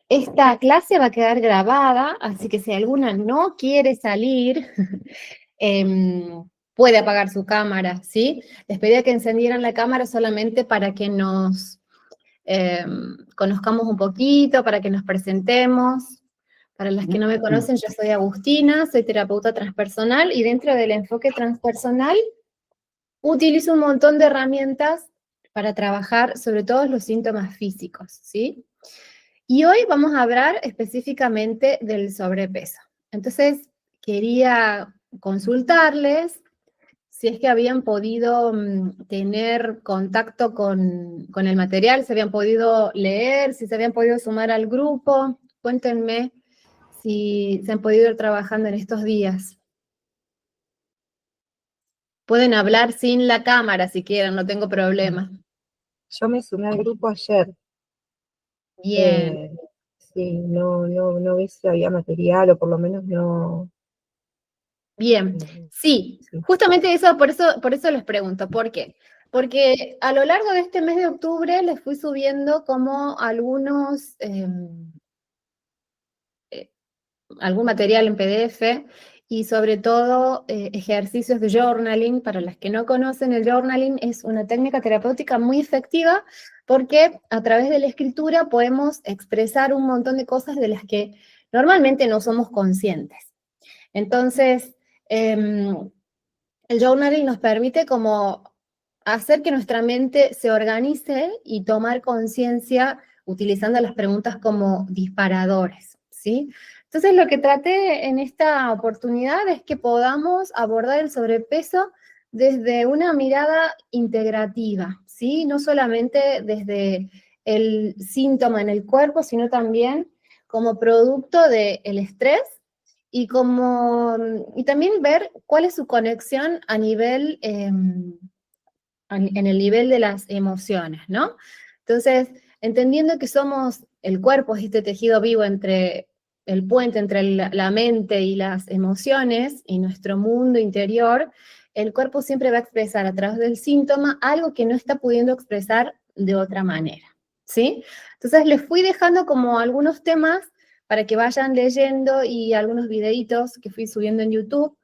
Esta clase va a quedar grabada, así que si alguna no quiere salir, puede apagar su cámara, ¿sí? Les pedía que encendieran la cámara solamente para que nos conozcamos un poquito, para que nos presentemos. Para las que no me conocen, yo soy Agustina, soy terapeuta transpersonal y dentro del enfoque transpersonal utilizo un montón de herramientas para trabajar sobre todo los síntomas físicos, ¿sí? Y hoy vamos a hablar específicamente del sobrepeso. Entonces, quería consultarles si es que habían podido tener contacto con el material, si habían podido leer, si se habían podido sumar al grupo. Cuéntenme si se han podido ir trabajando en estos días. Pueden hablar sin la cámara si quieren, no tengo problema. Yo me sumé al grupo ayer. Bien. Sí, no vi si había material o por lo menos no. Bien, sí, Sí. justamente eso, por eso les pregunto, ¿por qué? Porque a lo largo de este mes de octubre les fui subiendo como algún material en PDF y sobre todo ejercicios de journaling. Para las que no conocen, el journaling es una técnica terapéutica muy efectiva porque a través de la escritura podemos expresar un montón de cosas de las que normalmente no somos conscientes. Entonces, el journaling nos permite como hacer que nuestra mente se organice y tomar conciencia utilizando las preguntas como disparadores, ¿sí? Entonces, lo que traté en esta oportunidad es que podamos abordar el sobrepeso desde una mirada integrativa, ¿sí? No solamente desde el síntoma en el cuerpo, sino también como producto del estrés y también ver cuál es su conexión a nivel, en el nivel de las emociones, ¿no? Entonces, entendiendo que somos, el cuerpo es este tejido vivo entre el puente entre la mente y las emociones y nuestro mundo interior, el cuerpo siempre va a expresar a través del síntoma algo que no está pudiendo expresar de otra manera, ¿sí? Entonces les fui dejando como algunos temas para que vayan leyendo y algunos videitos que fui subiendo en YouTube,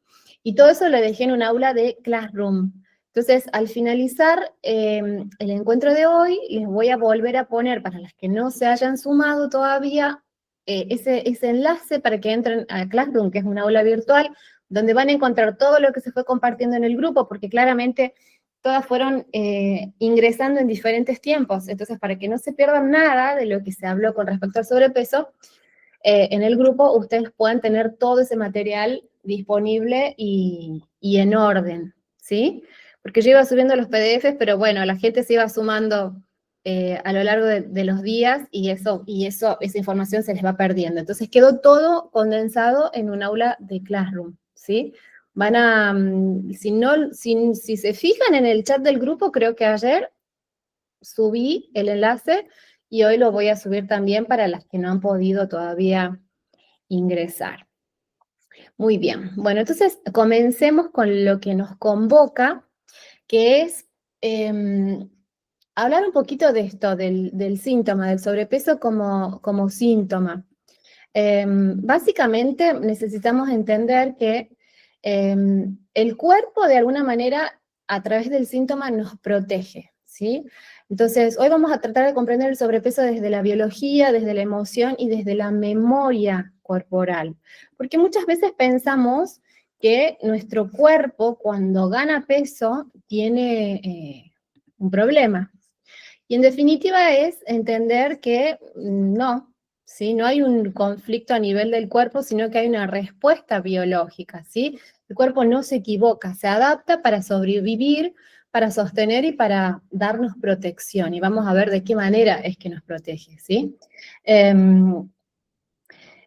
y todo eso lo dejé en un aula de Classroom. Entonces, al finalizar el encuentro de hoy, les voy a volver a poner, para las que no se hayan sumado todavía, ese enlace para que entren a Classroom, que es una aula virtual, donde van a encontrar todo lo que se fue compartiendo en el grupo, porque claramente todas fueron ingresando en diferentes tiempos. Entonces, para que no se pierdan nada de lo que se habló con respecto al sobrepeso, en el grupo ustedes puedan tener todo ese material disponible y en orden, ¿sí? Porque yo iba subiendo los PDFs, pero bueno, la gente se iba sumando a lo largo de los días y esa información se les va perdiendo. Entonces quedó todo condensado en un aula de Classroom, ¿sí? Van a, si se fijan en el chat del grupo, creo que ayer subí el enlace y hoy lo voy a subir también para las que no han podido todavía ingresar. Muy bien, bueno, entonces comencemos con lo que nos convoca, que es hablar un poquito de esto, del síntoma, del sobrepeso como síntoma. Básicamente necesitamos entender que el cuerpo de alguna manera a través del síntoma nos protege, ¿sí? Entonces, hoy vamos a tratar de comprender el sobrepeso desde la biología, desde la emoción y desde la memoria corporal. Porque muchas veces pensamos que nuestro cuerpo cuando gana peso tiene un problema. Y en definitiva es entender que no, ¿sí? No hay un conflicto a nivel del cuerpo, sino que hay una respuesta biológica, ¿sí? El cuerpo no se equivoca, se adapta para sobrevivir, para sostener y para darnos protección. Y vamos a ver de qué manera es que nos protege, ¿sí?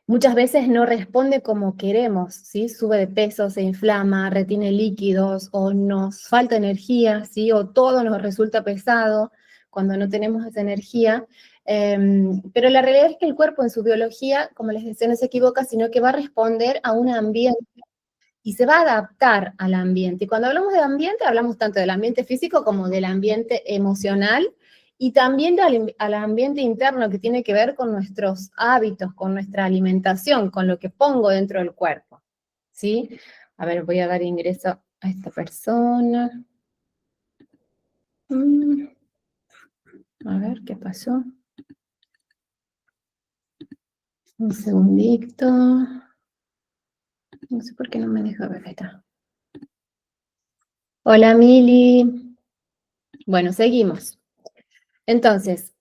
Muchas veces no responde como queremos, ¿sí? Sube de peso, se inflama, retiene líquidos, o nos falta energía, ¿sí? O todo nos resulta pesado cuando no tenemos esa energía. Pero la realidad es que el cuerpo en su biología, como les decía, no se equivoca, sino que va a responder a un ambiente y se va a adaptar al ambiente. Y cuando hablamos de ambiente, hablamos tanto del ambiente físico como del ambiente emocional y también al ambiente interno que tiene que ver con nuestros hábitos, con nuestra alimentación, con lo que pongo dentro del cuerpo, ¿sí? A ver, voy a dar ingreso a esta persona. A ver, ¿qué pasó? Un segundito. No sé por qué no me deja ver, ahí está. Hola, Mili. Bueno, seguimos. Entonces,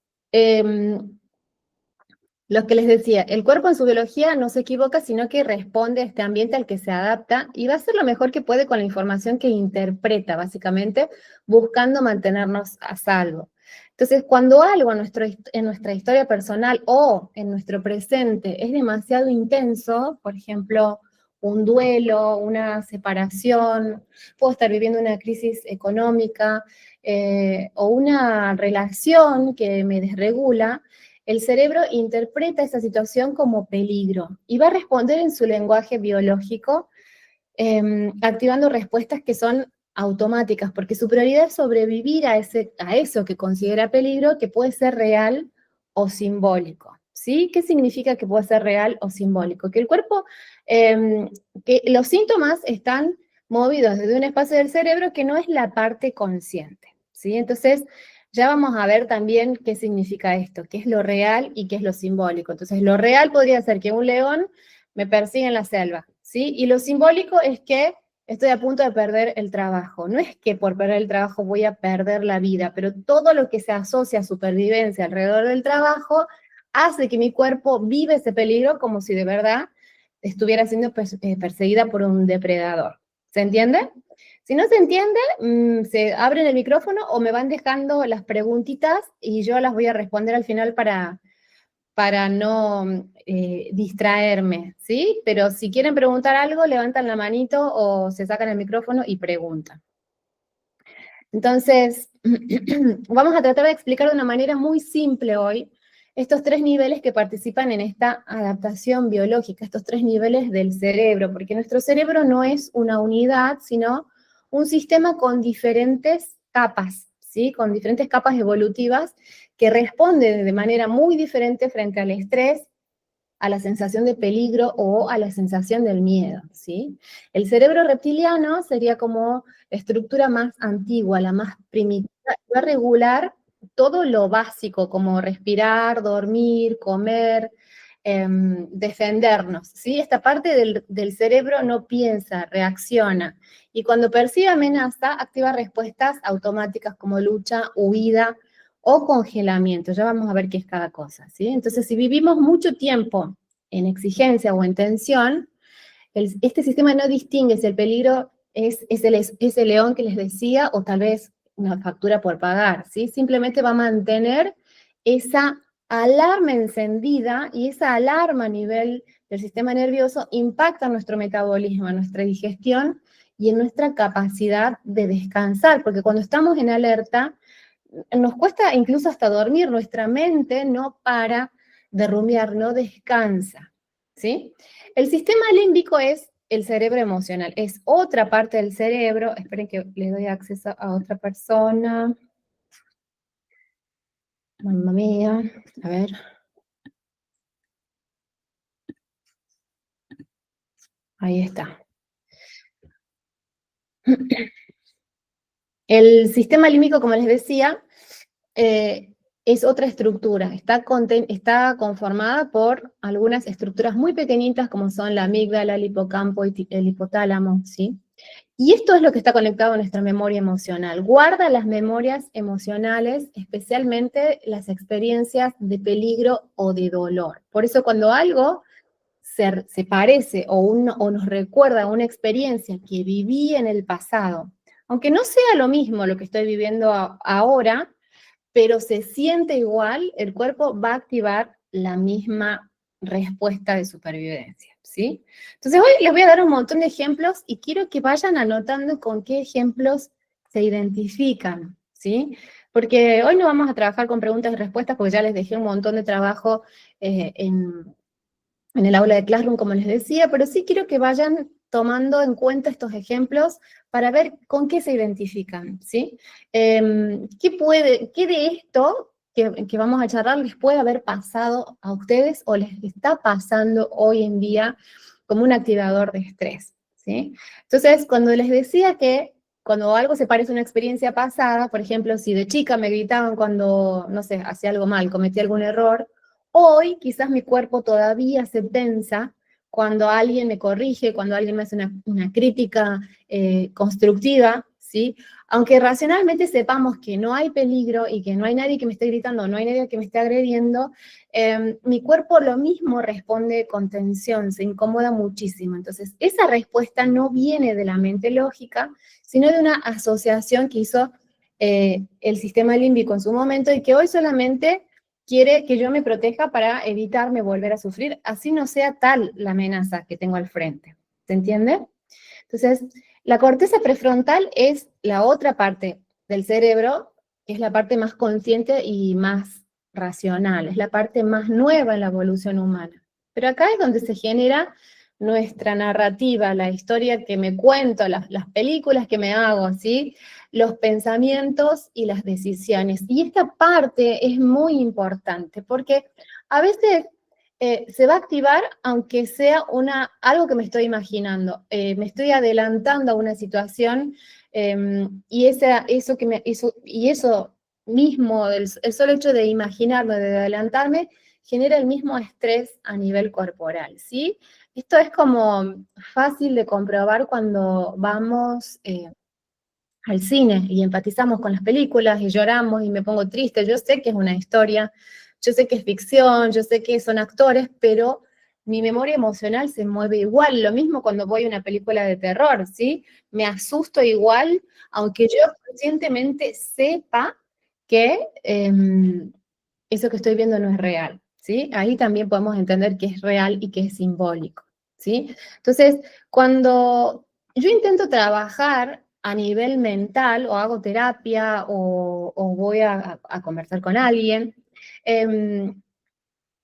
lo que les decía, el cuerpo en su biología no se equivoca, sino que responde a este ambiente al que se adapta y va a hacer lo mejor que puede con la información que interpreta, básicamente, buscando mantenernos a salvo. Entonces, cuando algo en nuestra historia personal o en nuestro presente es demasiado intenso, por ejemplo, un duelo, una separación, puedo estar viviendo una crisis económica o una relación que me desregula, el cerebro interpreta esa situación como peligro y va a responder en su lenguaje biológico, activando respuestas que son automáticas, porque su prioridad es sobrevivir a eso que considera peligro, que puede ser real o simbólico. ¿Sí? ¿Qué significa que puede ser real o simbólico? Que el cuerpo, que los síntomas están movidos desde un espacio del cerebro que no es la parte consciente. ¿Sí? Entonces, ya vamos a ver también qué significa esto, qué es lo real y qué es lo simbólico. Entonces, lo real podría ser que un león me persigue en la selva, ¿sí? Y lo simbólico es que estoy a punto de perder el trabajo. No es que por perder el trabajo voy a perder la vida, pero todo lo que se asocia a supervivencia alrededor del trabajo hace que mi cuerpo vive ese peligro como si de verdad estuviera siendo perseguida por un depredador. ¿Se entiende? Si no se entiende, se abren el micrófono o me van dejando las preguntitas y yo las voy a responder al final para no distraerme, ¿sí? Pero si quieren preguntar algo, levantan la manito o se sacan el micrófono y preguntan. Entonces, vamos a tratar de explicar de una manera muy simple hoy estos 3 niveles que participan en esta adaptación biológica, estos 3 niveles del cerebro, porque nuestro cerebro no es una unidad, sino un sistema con diferentes capas, ¿sí? Con diferentes capas evolutivas que responden de manera muy diferente frente al estrés, a la sensación de peligro o a la sensación del miedo, ¿sí? El cerebro reptiliano sería como la estructura más antigua, la más primitiva, va a regular todo lo básico, como respirar, dormir, comer, defendernos, ¿sí? Esta parte del cerebro no piensa, reacciona, y cuando percibe amenaza, activa respuestas automáticas como lucha, huida, o congelamiento. Ya vamos a ver qué es cada cosa, ¿sí? Entonces, si vivimos mucho tiempo en exigencia o en tensión, este sistema no distingue si el peligro es ese león que les decía o tal vez una factura por pagar, ¿sí? Simplemente va a mantener esa alarma encendida y esa alarma a nivel del sistema nervioso impacta nuestro metabolismo, nuestra digestión y en nuestra capacidad de descansar, porque cuando estamos en alerta, nos cuesta incluso hasta dormir, nuestra mente no para de rumiar, no descansa, ¿sí? El sistema límbico es el cerebro emocional, es otra parte del cerebro. Esperen que le doy acceso a otra persona. Mamma mía, a ver. Ahí está. El sistema límbico, como les decía, es otra estructura, está conformada por algunas estructuras muy pequeñitas como son la amígdala, el hipocampo y el hipotálamo, ¿sí? Y esto es lo que está conectado a nuestra memoria emocional. Guarda las memorias emocionales, especialmente las experiencias de peligro o de dolor. Por eso cuando algo se parece o nos recuerda a una experiencia que viví en el pasado, aunque no sea lo mismo lo que estoy viviendo ahora, pero se siente igual, el cuerpo va a activar la misma respuesta de supervivencia, ¿sí? Entonces hoy les voy a dar un montón de ejemplos y quiero que vayan anotando con qué ejemplos se identifican, ¿sí? Porque hoy no vamos a trabajar con preguntas y respuestas porque ya les dejé un montón de trabajo en el aula de Classroom, como les decía, pero sí quiero que vayan tomando en cuenta estos ejemplos para ver con qué se identifican, ¿sí? ¿Qué de esto que vamos a charlar les puede haber pasado a ustedes o les está pasando hoy en día como un activador de estrés, ¿sí? Entonces, cuando les decía que cuando algo se parece a una experiencia pasada, por ejemplo, si de chica me gritaban cuando, no sé, hacía algo mal, cometí algún error, hoy quizás mi cuerpo todavía se tensa cuando alguien me corrige, cuando alguien me hace una crítica constructiva, ¿sí? Aunque racionalmente sepamos que no hay peligro y que no hay nadie que me esté gritando, no hay nadie que me esté agrediendo, mi cuerpo lo mismo responde con tensión, se incomoda muchísimo. Entonces, esa respuesta no viene de la mente lógica, sino de una asociación que hizo el sistema límbico en su momento y que hoy solamente quiere que yo me proteja para evitarme volver a sufrir, así no sea tal la amenaza que tengo al frente. ¿Se entiende? Entonces, la corteza prefrontal es la otra parte del cerebro, que es la parte más consciente y más racional, es la parte más nueva en la evolución humana. Pero acá es donde se genera nuestra narrativa, la historia que me cuento, las películas que me hago, ¿sí? Los pensamientos y las decisiones. Y esta parte es muy importante porque a veces se va a activar aunque sea algo que me estoy imaginando. Me estoy adelantando a una situación y eso mismo, el solo hecho de imaginarme, de adelantarme, genera el mismo estrés a nivel corporal, ¿sí? Esto es como fácil de comprobar cuando vamos al cine y empatizamos con las películas y lloramos y me pongo triste. Yo sé que es una historia, yo sé que es ficción, yo sé que son actores, pero mi memoria emocional se mueve igual. Lo mismo cuando voy a una película de terror, ¿sí? Me asusto igual, aunque yo conscientemente sepa que eso que estoy viendo no es real, ¿sí? Ahí también podemos entender que es real y que es simbólico, ¿sí? Entonces, cuando yo intento trabajar a nivel mental, o hago terapia, o voy a conversar con alguien,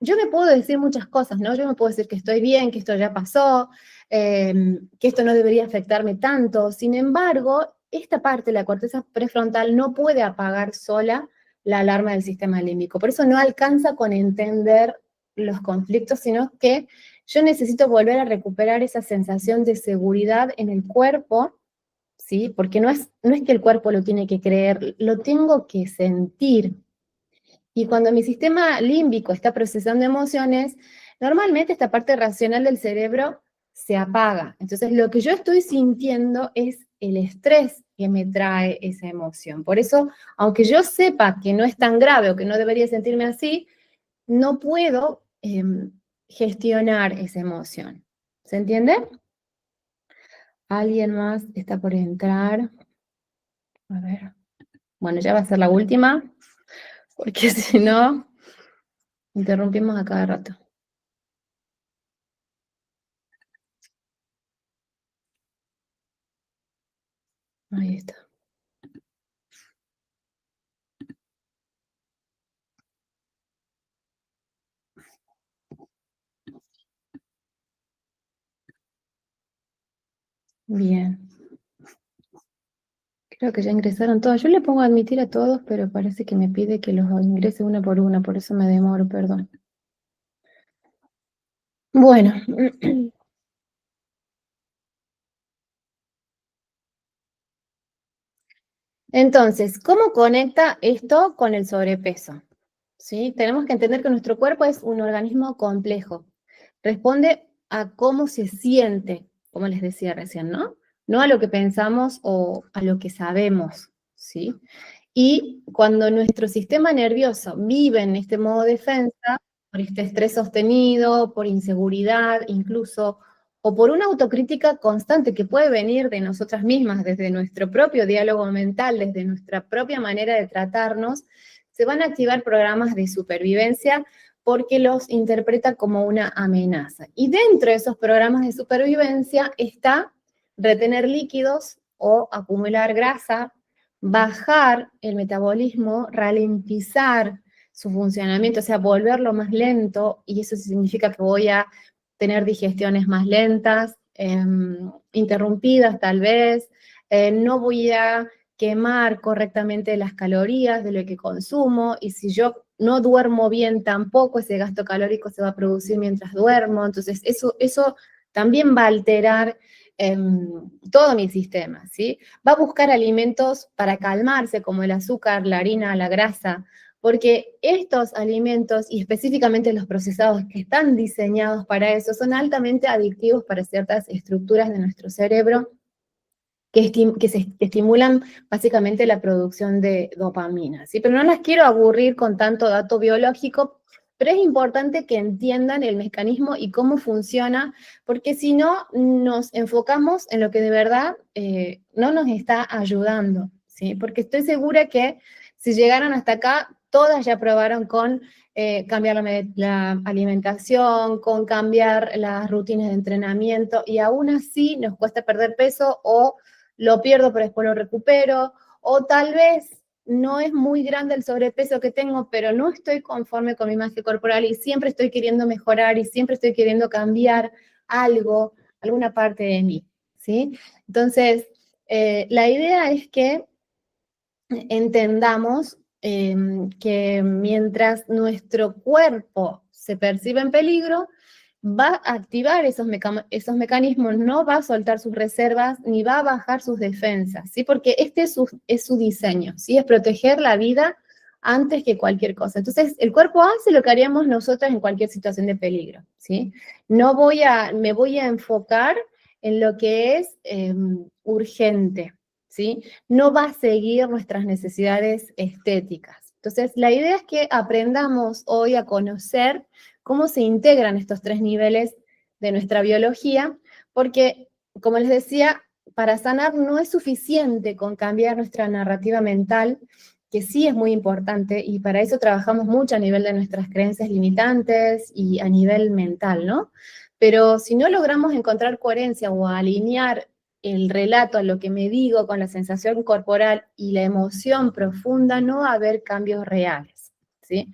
yo me puedo decir muchas cosas, ¿no? Yo me puedo decir que estoy bien, que esto ya pasó, que esto no debería afectarme tanto. Sin embargo, esta parte, la corteza prefrontal, no puede apagar sola la alarma del sistema límbico. Por eso no alcanza con entender los conflictos, sino que yo necesito volver a recuperar esa sensación de seguridad en el cuerpo, ¿sí? Porque no es que el cuerpo lo tiene que creer, lo tengo que sentir. Y cuando mi sistema límbico está procesando emociones, normalmente esta parte racional del cerebro se apaga. Entonces lo que yo estoy sintiendo es el estrés que me trae esa emoción. Por eso, aunque yo sepa que no es tan grave o que no debería sentirme así, no puedo gestionar esa emoción. ¿Se entiende? ¿Alguien más está por entrar? A ver. Bueno, ya va a ser la última, porque si no, interrumpimos a cada rato. Ahí está. Bien. Creo que ya ingresaron todos. Yo le pongo a admitir a todos, pero parece que me pide que los ingrese una por una, por eso me demoro, perdón. Bueno. Entonces, ¿cómo conecta esto con el sobrepeso? ¿Sí? Tenemos que entender que nuestro cuerpo es un organismo complejo. Responde a cómo se siente, como les decía recién, ¿no? No a lo que pensamos o a lo que sabemos, ¿sí? Y cuando nuestro sistema nervioso vive en este modo defensa, por este estrés sostenido, por inseguridad incluso, o por una autocrítica constante que puede venir de nosotras mismas, desde nuestro propio diálogo mental, desde nuestra propia manera de tratarnos, se van a activar programas de supervivencia porque los interpreta como una amenaza. Y dentro de esos programas de supervivencia está retener líquidos o acumular grasa, bajar el metabolismo, ralentizar su funcionamiento, o sea, volverlo más lento, y eso significa que voy a tener digestiones más lentas, interrumpidas tal vez, no voy a quemar correctamente las calorías de lo que consumo, y si yo no duermo bien tampoco, ese gasto calórico se va a producir mientras duermo, entonces eso también va a alterar todo mi sistema, ¿sí? Va a buscar alimentos para calmarse, como el azúcar, la harina, la grasa, porque estos alimentos, y específicamente los procesados que están diseñados para eso, son altamente adictivos para ciertas estructuras de nuestro cerebro que estimulan básicamente la producción de dopamina, ¿sí? Pero no las quiero aburrir con tanto dato biológico, pero es importante que entiendan el mecanismo y cómo funciona, porque si no, nos enfocamos en lo que de verdad no nos está ayudando, ¿sí? Porque estoy segura que si llegaron hasta acá, todas ya probaron con cambiar la alimentación, con cambiar las rutinas de entrenamiento, y aún así nos cuesta perder peso, o lo pierdo pero después lo recupero, o tal vez no es muy grande el sobrepeso que tengo, pero no estoy conforme con mi imagen corporal y siempre estoy queriendo mejorar y siempre estoy queriendo cambiar algo, alguna parte de mí, ¿sí? Entonces, la idea es que entendamos que mientras nuestro cuerpo se percibe en peligro, va a activar esos mecanismos, no va a soltar sus reservas, ni va a bajar sus defensas, ¿sí? Porque este es su diseño, ¿sí? Es proteger la vida antes que cualquier cosa. Entonces, el cuerpo hace lo que haríamos nosotros en cualquier situación de peligro, ¿sí? Me voy a enfocar en lo que es urgente, ¿sí? No va a seguir nuestras necesidades estéticas. Entonces, la idea es que aprendamos hoy a conocer cómo se integran estos tres niveles de nuestra biología, porque, como les decía, para sanar no es suficiente con cambiar nuestra narrativa mental, que sí es muy importante, y para eso trabajamos mucho a nivel de nuestras creencias limitantes y a nivel mental, ¿no? Pero si no logramos encontrar coherencia o alinear el relato a lo que me digo con la sensación corporal y la emoción profunda, no va a haber cambios reales, ¿sí?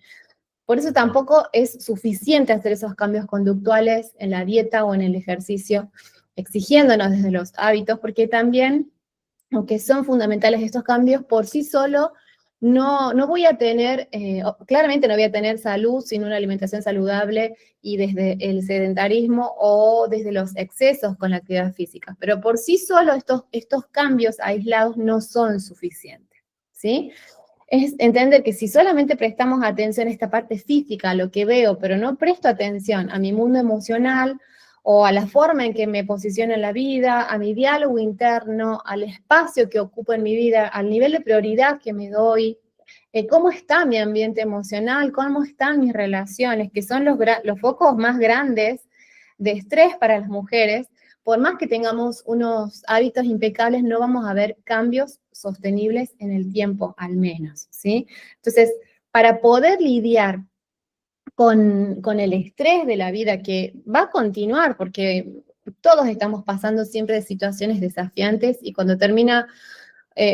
Por eso tampoco es suficiente hacer esos cambios conductuales en la dieta o en el ejercicio, exigiéndonos desde los hábitos, porque también, aunque son fundamentales estos cambios, por sí solo no voy a tener, claramente no voy a tener salud sin una alimentación saludable y desde el sedentarismo o desde los excesos con la actividad física. Pero por sí solo estos cambios aislados no son suficientes, ¿sí? Es entender que si solamente prestamos atención a esta parte física, a lo que veo, pero no presto atención a mi mundo emocional o a la forma en que me posiciono en la vida, a mi diálogo interno, al espacio que ocupo en mi vida, al nivel de prioridad que me doy, cómo está mi ambiente emocional, cómo están mis relaciones, que son los focos más grandes de estrés para las mujeres. Por más que tengamos unos hábitos impecables, no vamos a ver cambios sostenibles en el tiempo, al menos, ¿sí? Entonces, para poder lidiar con el estrés de la vida, que va a continuar, porque todos estamos pasando siempre de situaciones desafiantes, y cuando termina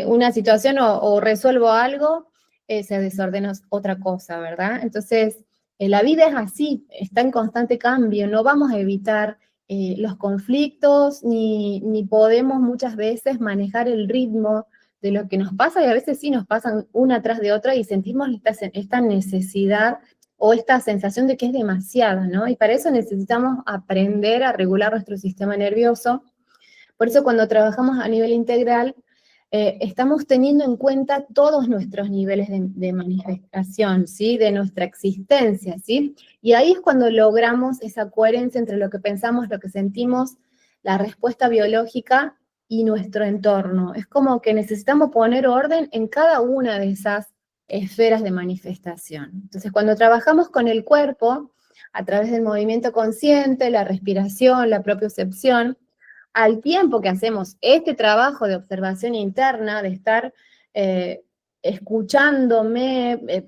una situación o resuelvo algo, se desordena otra cosa, ¿verdad? Entonces, la vida es así, está en constante cambio, no vamos a evitar los conflictos, ni podemos muchas veces manejar el ritmo de lo que nos pasa, y a veces sí nos pasan una tras de otra y sentimos esta necesidad o esta sensación de que es demasiado, ¿no? Y para eso necesitamos aprender a regular nuestro sistema nervioso. Por eso cuando trabajamos a nivel integral, estamos teniendo en cuenta todos nuestros niveles de manifestación, ¿sí? De nuestra existencia, ¿sí? Y ahí es cuando logramos esa coherencia entre lo que pensamos, lo que sentimos, la respuesta biológica y nuestro entorno. Es como que necesitamos poner orden en cada una de esas esferas de manifestación. Entonces, cuando trabajamos con el cuerpo, a través del movimiento consciente, la respiración, la propiocepción, al tiempo que hacemos este trabajo de observación interna, de estar escuchándome,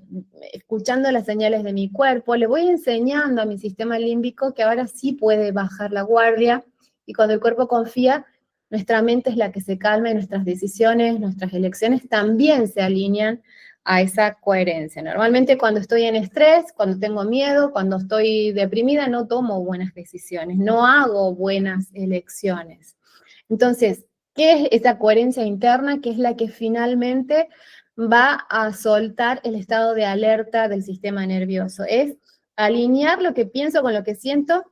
escuchando las señales de mi cuerpo, le voy enseñando a mi sistema límbico que ahora sí puede bajar la guardia, y cuando el cuerpo confía, nuestra mente es la que se calma y nuestras decisiones, nuestras elecciones también se alinean a esa coherencia. Normalmente cuando estoy en estrés, cuando tengo miedo, cuando estoy deprimida, no tomo buenas decisiones, no hago buenas elecciones. Entonces, ¿qué es esa coherencia interna? Que es la que finalmente va a soltar el estado de alerta del sistema nervioso. Es alinear lo que pienso con lo que siento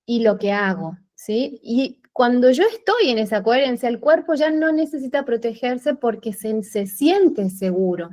y lo que hago, ¿sí? Y cuando yo estoy en esa coherencia, el cuerpo ya no necesita protegerse porque se siente seguro,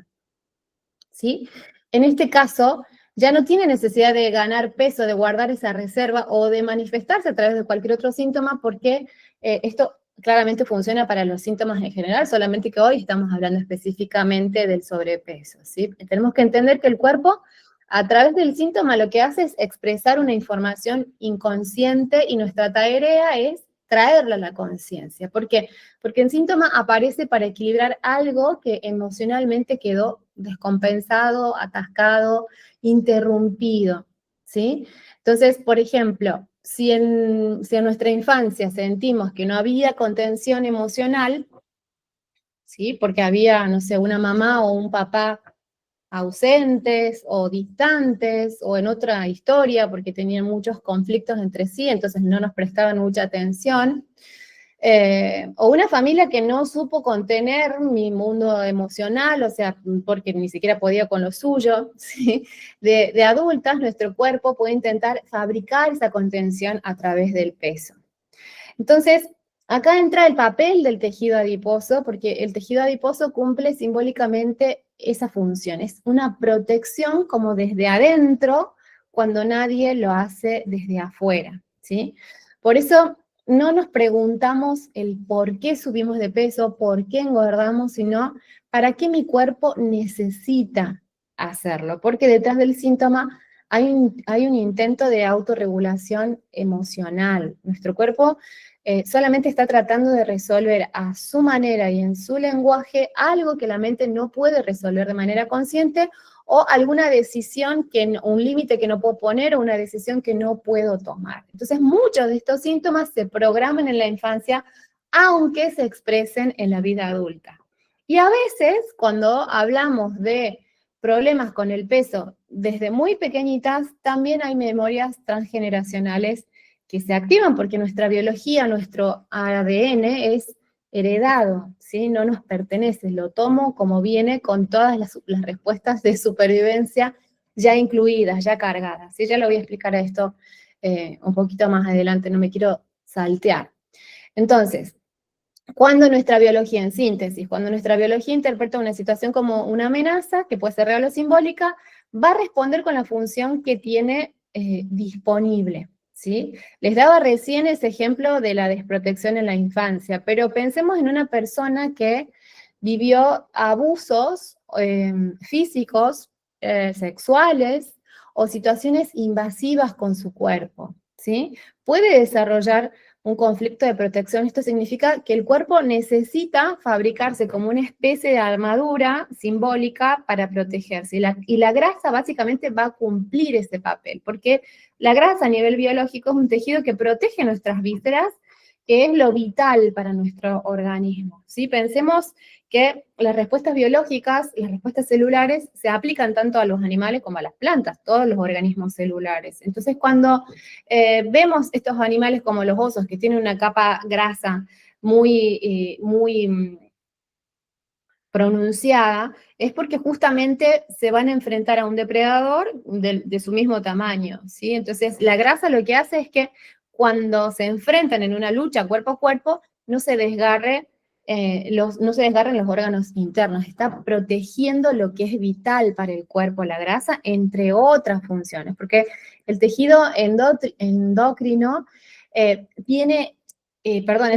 ¿sí? En este caso, ya no tiene necesidad de ganar peso, de guardar esa reserva o de manifestarse a través de cualquier otro síntoma porque esto claramente funciona para los síntomas en general, solamente que hoy estamos hablando específicamente del sobrepeso, ¿sí? Tenemos que entender que el cuerpo, a través del síntoma, lo que hace es expresar una información inconsciente y nuestra tarea es traerla a la conciencia. ¿Por qué? Porque el síntoma aparece para equilibrar algo que emocionalmente quedó descompensado, atascado, interrumpido, ¿sí? Entonces, por ejemplo, si en nuestra infancia sentimos que no había contención emocional, ¿sí? Porque había, no sé, una mamá o un papá ausentes o distantes, o en otra historia, porque tenían muchos conflictos entre sí, entonces no nos prestaban mucha atención, o una familia que no supo contener mi mundo emocional, o sea, porque ni siquiera podía con lo suyo, ¿sí? De adultas, nuestro cuerpo puede intentar fabricar esa contención a través del peso. Entonces, acá entra el papel del tejido adiposo, porque el tejido adiposo cumple simbólicamente esa función, es una protección como desde adentro, cuando nadie lo hace desde afuera, ¿sí? Por eso no nos preguntamos el por qué subimos de peso, por qué engordamos, sino para qué mi cuerpo necesita hacerlo, porque detrás del síntoma hay un intento de autorregulación emocional. Nuestro cuerpo solamente está tratando de resolver a su manera y en su lenguaje algo que la mente no puede resolver de manera consciente, o alguna decisión, un límite que no puedo poner, o una decisión que no puedo tomar. Entonces, muchos de estos síntomas se programan en la infancia, aunque se expresen en la vida adulta. Y a veces, cuando hablamos de problemas con el peso desde muy pequeñitas, también hay memorias transgeneracionales que se activan porque nuestra biología, nuestro ADN es heredado, ¿sí? No nos pertenece, lo tomo como viene con todas las respuestas de supervivencia ya incluidas, ya cargadas. ¿Sí? Ya lo voy a explicar a esto un poquito más adelante, no me quiero saltear. Entonces, cuando nuestra biología, en síntesis, cuando nuestra biología interpreta una situación como una amenaza, que puede ser real o simbólica, va a responder con la función que tiene disponible, ¿sí? Les daba recién ese ejemplo de la desprotección en la infancia, pero pensemos en una persona que vivió abusos físicos, sexuales, o situaciones invasivas con su cuerpo, ¿sí? Puede desarrollar un conflicto de protección. Esto significa que el cuerpo necesita fabricarse como una especie de armadura simbólica para protegerse. Y la grasa básicamente va a cumplir ese papel, porque la grasa a nivel biológico es un tejido que protege nuestras vísceras, que es lo vital para nuestro organismo, ¿sí? Pensemos que las respuestas biológicas, las respuestas celulares, se aplican tanto a los animales como a las plantas, todos los organismos celulares. Entonces, cuando vemos estos animales como los osos, que tienen una capa grasa muy pronunciada, es porque justamente se van a enfrentar a un depredador de su mismo tamaño, ¿sí? Entonces, la grasa lo que hace es que cuando se enfrentan en una lucha cuerpo a cuerpo, no se desgarren los órganos internos, está protegiendo lo que es vital para el cuerpo, la grasa, entre otras funciones, porque el tejido endocrino el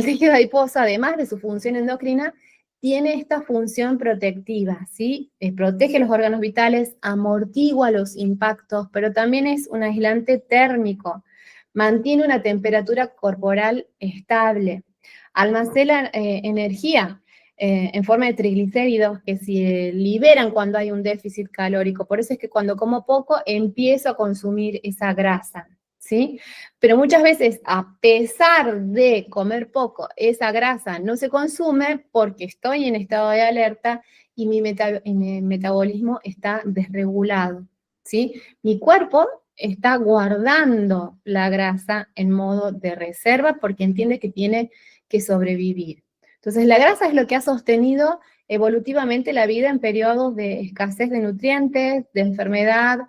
tejido adiposo, además de su función endocrina, tiene esta función protectiva, ¿sí? Protege los órganos vitales, amortigua los impactos, pero también es un aislante térmico, mantiene una temperatura corporal estable, almacena energía en forma de triglicéridos que se liberan cuando hay un déficit calórico. Por eso es que cuando como poco empiezo a consumir esa grasa, ¿sí? Pero muchas veces, a pesar de comer poco, esa grasa no se consume porque estoy en estado de alerta y mi metabolismo está desregulado, ¿sí? Mi cuerpo está guardando la grasa en modo de reserva porque entiende que tiene que sobrevivir. Entonces, la grasa es lo que ha sostenido evolutivamente la vida en periodos de escasez de nutrientes, de enfermedad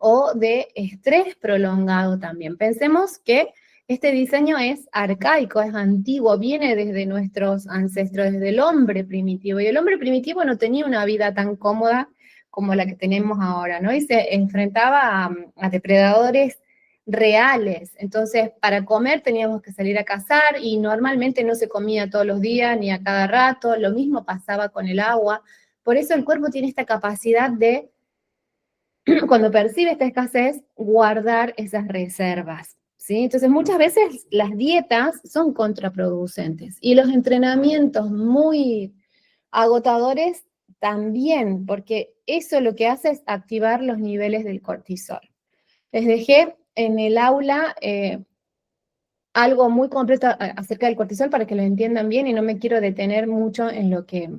o de estrés prolongado también. Pensemos que este diseño es arcaico, es antiguo, viene desde nuestros ancestros, desde el hombre primitivo. Y el hombre primitivo no tenía una vida tan cómoda como la que tenemos ahora, ¿no? Y se enfrentaba a depredadores reales. Entonces, para comer teníamos que salir a cazar y normalmente no se comía todos los días ni a cada rato. Lo mismo pasaba con el agua. Por eso el cuerpo tiene esta capacidad de, cuando percibe esta escasez, guardar esas reservas, ¿sí? Entonces, muchas veces las dietas son contraproducentes y los entrenamientos muy agotadores también, porque eso lo que hace es activar los niveles del cortisol. Les dejé en el aula algo muy completo acerca del cortisol para que lo entiendan bien y no me quiero detener mucho en lo que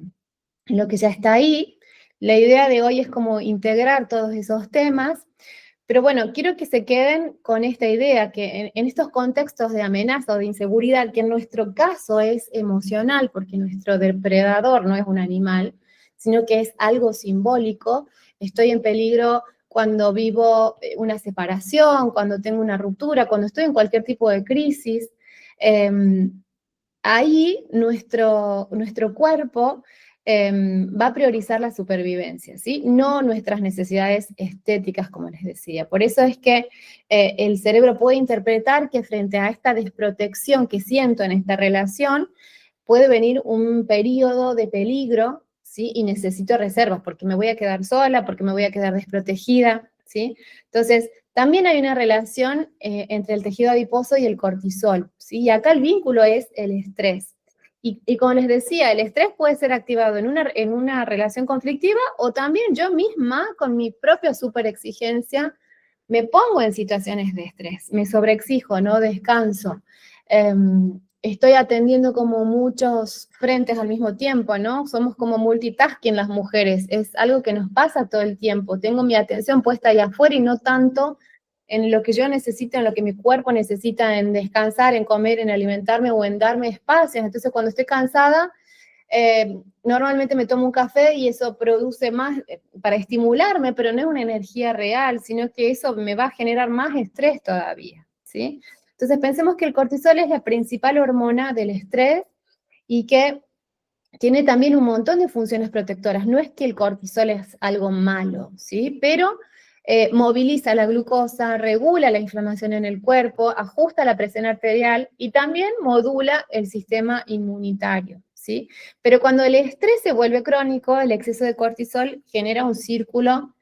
ya está ahí. La idea de hoy es como integrar todos esos temas, pero bueno, quiero que se queden con esta idea, que en estos contextos de amenaza o de inseguridad, que en nuestro caso es emocional, porque nuestro depredador no es un animal, sino que es algo simbólico, estoy en peligro cuando vivo una separación, cuando tengo una ruptura, cuando estoy en cualquier tipo de crisis, ahí nuestro cuerpo va a priorizar la supervivencia, ¿sí? No nuestras necesidades estéticas, como les decía. Por eso es que el cerebro puede interpretar que frente a esta desprotección que siento en esta relación, puede venir un periodo de peligro, ¿sí? Y necesito reservas, porque me voy a quedar sola, porque me voy a quedar desprotegida, ¿sí? Entonces, también hay una relación entre el tejido adiposo y el cortisol, ¿sí? Y acá el vínculo es el estrés. Y como les decía, el estrés puede ser activado en una relación conflictiva o también yo misma, con mi propia superexigencia, me pongo en situaciones de estrés, me sobreexijo, no descanso. Estoy atendiendo como muchos frentes al mismo tiempo, ¿no? Somos como multitasking las mujeres, es algo que nos pasa todo el tiempo. Tengo mi atención puesta allá afuera y no tanto en lo que yo necesito, en lo que mi cuerpo necesita, en descansar, en comer, en alimentarme o en darme espacios. Entonces, cuando estoy cansada, normalmente me tomo un café y eso produce más para estimularme, pero no es una energía real, sino que eso me va a generar más estrés todavía, ¿sí? Entonces pensemos que el cortisol es la principal hormona del estrés y que tiene también un montón de funciones protectoras. No es que el cortisol es algo malo, ¿sí? Pero moviliza la glucosa, regula la inflamación en el cuerpo, ajusta la presión arterial y también modula el sistema inmunitario, ¿sí? Pero cuando el estrés se vuelve crónico, el exceso de cortisol genera un círculo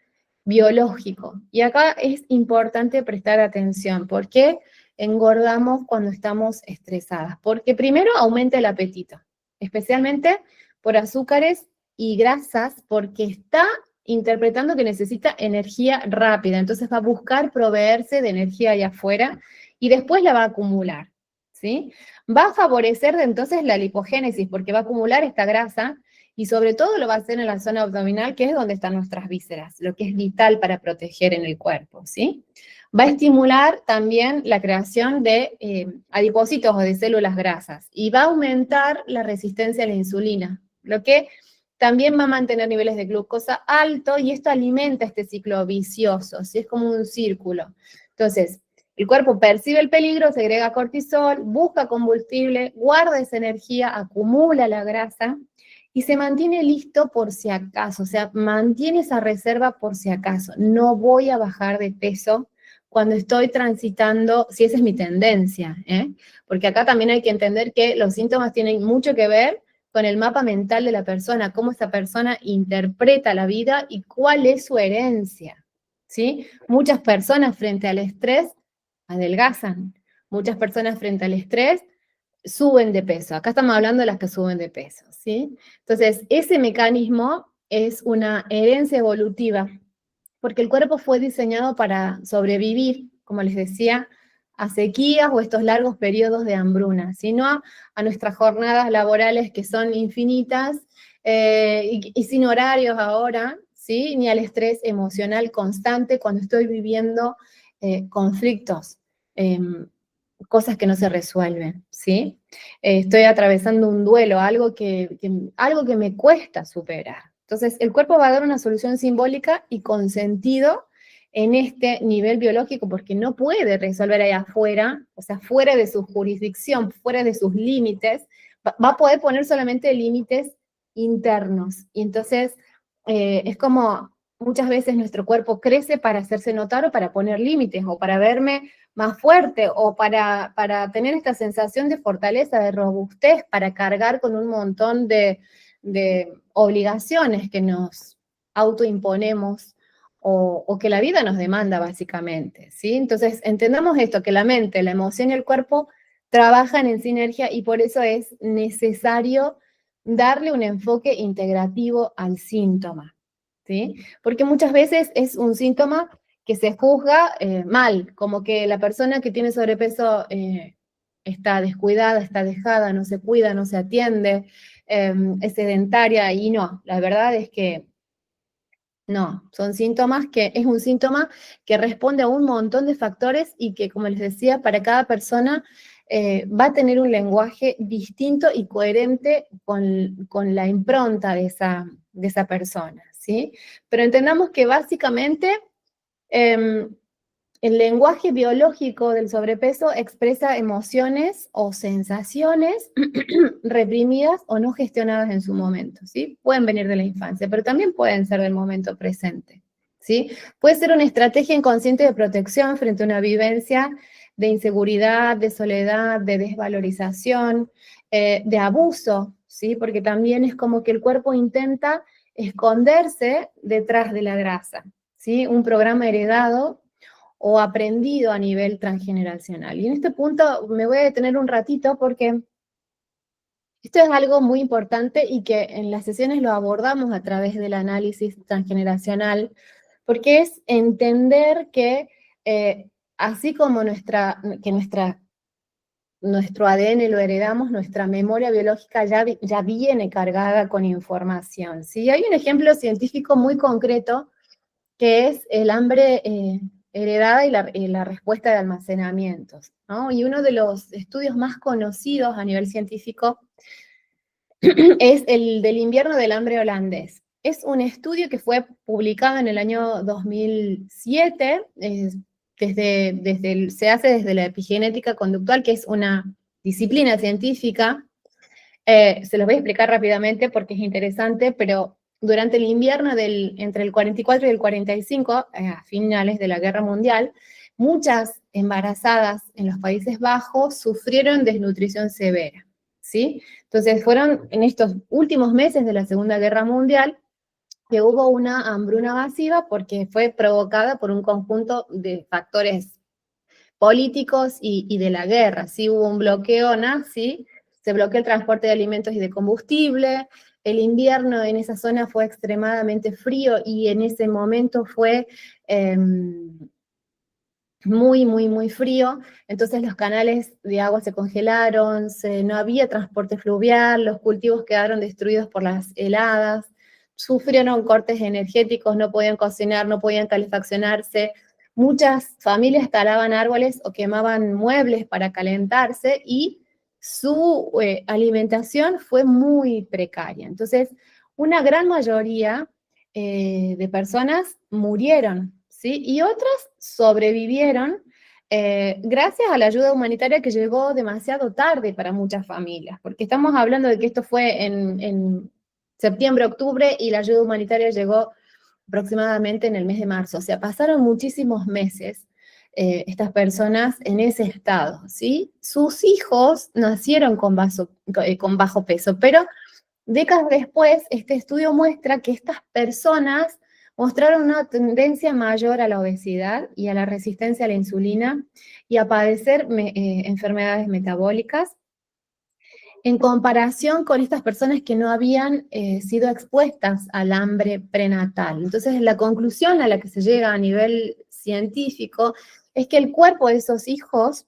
biológico. Y acá es importante prestar atención. ¿Por qué engordamos cuando estamos estresadas? Porque primero aumenta el apetito, especialmente por azúcares y grasas, porque está interpretando que necesita energía rápida, entonces va a buscar proveerse de energía allá afuera y después la va a acumular, ¿sí? Va a favorecer entonces la lipogénesis, porque va a acumular esta grasa y sobre todo lo va a hacer en la zona abdominal, que es donde están nuestras vísceras, lo que es vital para proteger en el cuerpo, ¿sí? Va a estimular también la creación de adipocitos o de células grasas y va a aumentar la resistencia a la insulina, lo que también va a mantener niveles de glucosa alto y esto alimenta este ciclo vicioso, ¿sí? Es como un círculo. Entonces, el cuerpo percibe el peligro, segrega cortisol, busca combustible, guarda esa energía, acumula la grasa y se mantiene listo por si acaso, o sea, mantiene esa reserva por si acaso. No voy a bajar de peso cuando estoy transitando, si esa es mi tendencia, ¿eh? Porque acá también hay que entender que los síntomas tienen mucho que ver con el mapa mental de la persona, cómo esa persona interpreta la vida y cuál es su herencia, ¿sí? Muchas personas frente al estrés adelgazan, muchas personas frente al estrés suben de peso. Acá estamos hablando de las que suben de peso, ¿sí? Entonces, ese mecanismo es una herencia evolutiva, porque el cuerpo fue diseñado para sobrevivir, como les decía, a sequías o estos largos periodos de hambruna, sino a nuestras jornadas laborales que son infinitas y sin horarios ahora, ¿sí? Ni al estrés emocional constante cuando estoy viviendo conflictos, cosas que no se resuelven, ¿sí? Estoy atravesando un duelo, algo algo que me cuesta superar. Entonces, el cuerpo va a dar una solución simbólica y con sentido en este nivel biológico, porque no puede resolver allá afuera, o sea, fuera de su jurisdicción, fuera de sus límites, va a poder poner solamente límites internos. Y entonces, es como muchas veces nuestro cuerpo crece para hacerse notar o para poner límites, o para verme más fuerte, o para tener esta sensación de fortaleza, de robustez, para cargar con un montón de obligaciones que nos autoimponemos o que la vida nos demanda básicamente, ¿sí? Entonces, entendamos esto, que la mente, la emoción y el cuerpo trabajan en sinergia y por eso es necesario darle un enfoque integrativo al síntoma, ¿sí? Porque muchas veces es un síntoma que se juzga mal, como que la persona que tiene sobrepeso está descuidada, está dejada, no se cuida, no se atiende, es sedentaria, y no, la verdad es que no, son síntomas que es un síntoma que responde a un montón de factores y que, como les decía, para cada persona va a tener un lenguaje distinto y coherente con la impronta de esa persona, ¿sí? Pero entendamos que básicamente el lenguaje biológico del sobrepeso expresa emociones o sensaciones reprimidas o no gestionadas en su momento, ¿sí? Pueden venir de la infancia, pero también pueden ser del momento presente, ¿sí? Puede ser una estrategia inconsciente de protección frente a una vivencia de inseguridad, de soledad, de desvalorización, de abuso, ¿sí? Porque también es como que el cuerpo intenta esconderse detrás de la grasa, ¿sí? Un programa heredado o aprendido a nivel transgeneracional. Y en este punto me voy a detener un ratito porque esto es algo muy importante y que en las sesiones lo abordamos a través del análisis transgeneracional, porque es entender que así como nuestro ADN lo heredamos, nuestra memoria biológica ya viene cargada con información, ¿sí? Hay un ejemplo científico muy concreto que es el hambre heredada y la respuesta de almacenamientos, ¿no? Y uno de los estudios más conocidos a nivel científico es el del invierno del hambre holandés. Es un estudio que fue publicado en el año 2007, se hace desde la epigenética conductual, que es una disciplina científica. Se los voy a explicar rápidamente porque es interesante, pero durante el invierno entre el 44 y el 45, a finales de la Guerra Mundial, muchas embarazadas en los Países Bajos sufrieron desnutrición severa, ¿sí? Entonces fueron en estos últimos meses de la Segunda Guerra Mundial que hubo una hambruna masiva porque fue provocada por un conjunto de factores políticos y de la guerra, ¿sí? Hubo un bloqueo nazi, se bloqueó el transporte de alimentos y de combustible, el invierno en esa zona fue extremadamente frío y en ese momento fue muy, muy, muy frío, entonces los canales de agua se congelaron, no había transporte fluvial, los cultivos quedaron destruidos por las heladas, sufrieron cortes energéticos, no podían cocinar, no podían calefaccionarse, muchas familias talaban árboles o quemaban muebles para calentarse y su alimentación fue muy precaria. Entonces, una gran mayoría de personas murieron, ¿sí? Y otras sobrevivieron gracias a la ayuda humanitaria que llegó demasiado tarde para muchas familias, porque estamos hablando de que esto fue en septiembre, octubre, y la ayuda humanitaria llegó aproximadamente en el mes de marzo. O sea, pasaron muchísimos meses estas personas en ese estado, ¿sí? Sus hijos nacieron con bajo peso, pero décadas después, este estudio muestra que estas personas mostraron una tendencia mayor a la obesidad y a la resistencia a la insulina y a padecer enfermedades metabólicas en comparación con estas personas que no habían sido expuestas al hambre prenatal. Entonces, la conclusión a la que se llega a nivel científico es que el cuerpo de esos hijos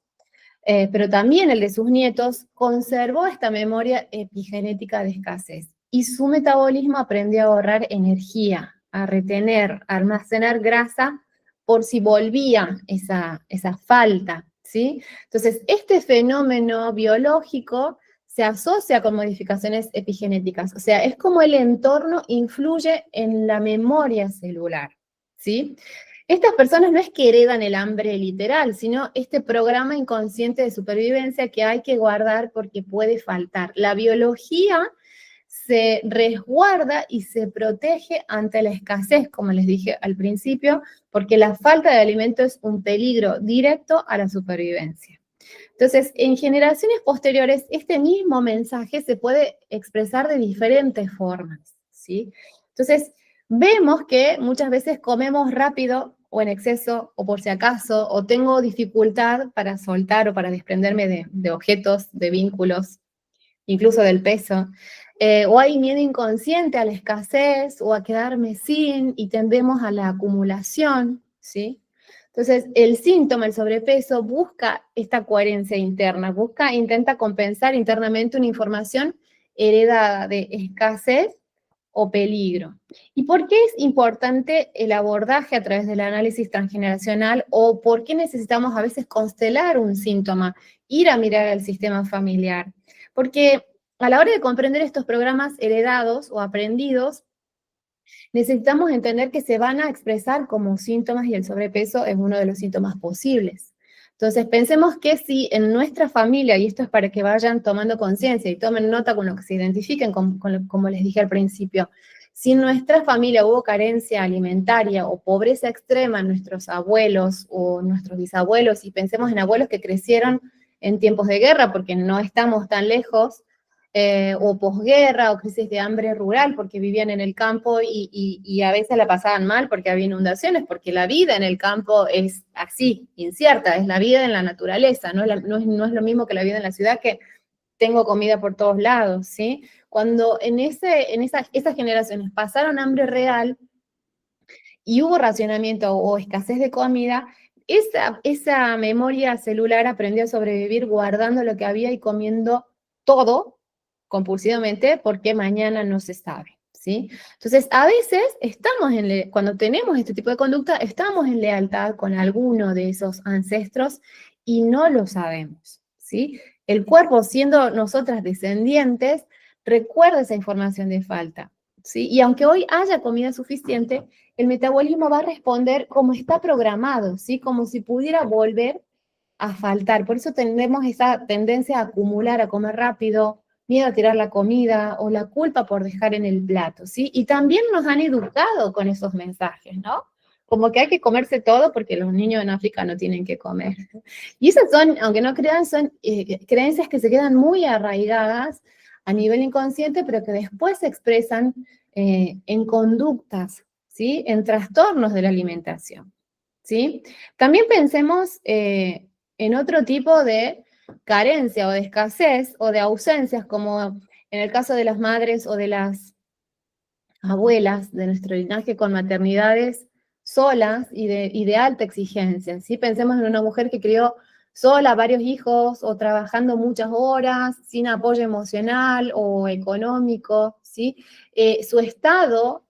pero también el de sus nietos, conservó esta memoria epigenética de escasez. Y su metabolismo aprendió a ahorrar energía, a retener, a almacenar grasa por si volvía esa falta, ¿sí? Entonces, este fenómeno biológico se asocia con modificaciones epigenéticas, o sea, es como el entorno influye en la memoria celular, ¿sí? Estas personas no es que heredan el hambre literal, sino este programa inconsciente de supervivencia que hay que guardar porque puede faltar. La biología se resguarda y se protege ante la escasez, como les dije al principio, porque la falta de alimento es un peligro directo a la supervivencia. Entonces, en generaciones posteriores, este mismo mensaje se puede expresar de diferentes formas, ¿sí? Entonces, vemos que muchas veces comemos rápido o en exceso, o por si acaso, o tengo dificultad para soltar o para desprenderme de objetos, de vínculos, incluso del peso. O hay miedo inconsciente a la escasez o a quedarme sin y tendemos a la acumulación, ¿sí? Entonces, el síntoma, el sobrepeso, busca esta coherencia interna, intenta compensar internamente una información heredada de escasez o peligro. ¿Y por qué es importante el abordaje a través del análisis transgeneracional o por qué necesitamos a veces constelar un síntoma, ir a mirar al sistema familiar? Porque a la hora de comprender estos programas heredados o aprendidos, necesitamos entender que se van a expresar como síntomas y el sobrepeso es uno de los síntomas posibles. Entonces, pensemos que si en nuestra familia, y esto es para que vayan tomando conciencia y tomen nota con lo que se identifiquen, como les dije al principio, si en nuestra familia hubo carencia alimentaria o pobreza extrema en nuestros abuelos o nuestros bisabuelos, y pensemos en abuelos que crecieron en tiempos de guerra, porque no estamos tan lejos, o posguerra, o crisis de hambre rural, porque vivían en el campo y a veces la pasaban mal porque había inundaciones, porque la vida en el campo es así, incierta, es la vida en la naturaleza, no es lo mismo que la vida en la ciudad, que tengo comida por todos lados, ¿sí? Cuando esas generaciones pasaron hambre real y hubo racionamiento o escasez de comida, esa memoria celular aprendió a sobrevivir guardando lo que había y comiendo todo compulsivamente porque mañana no se sabe, ¿sí? Entonces, a veces cuando tenemos este tipo de conducta, estamos en lealtad con alguno de esos ancestros y no lo sabemos, ¿sí? El cuerpo, siendo nosotras descendientes, recuerda esa información de falta, ¿sí? Y aunque hoy haya comida suficiente, el metabolismo va a responder como está programado, ¿sí? Como si pudiera volver a faltar. Por eso tenemos esa tendencia a acumular, a comer rápido, miedo a tirar la comida o la culpa por dejar en el plato, ¿sí? Y también nos han educado con esos mensajes, ¿no? Como que hay que comerse todo porque los niños en África no tienen que comer. Y esas son, aunque no crean, son creencias que se quedan muy arraigadas a nivel inconsciente, pero que después se expresan en conductas, ¿sí? En trastornos de la alimentación, ¿sí? También pensemos en otro tipo de carencia o de escasez o de ausencias, como en el caso de las madres o de las abuelas de nuestro linaje con maternidades solas y de alta exigencia, ¿sí? Pensemos en una mujer que crió sola varios hijos o trabajando muchas horas, sin apoyo emocional o económico, ¿sí? Su estado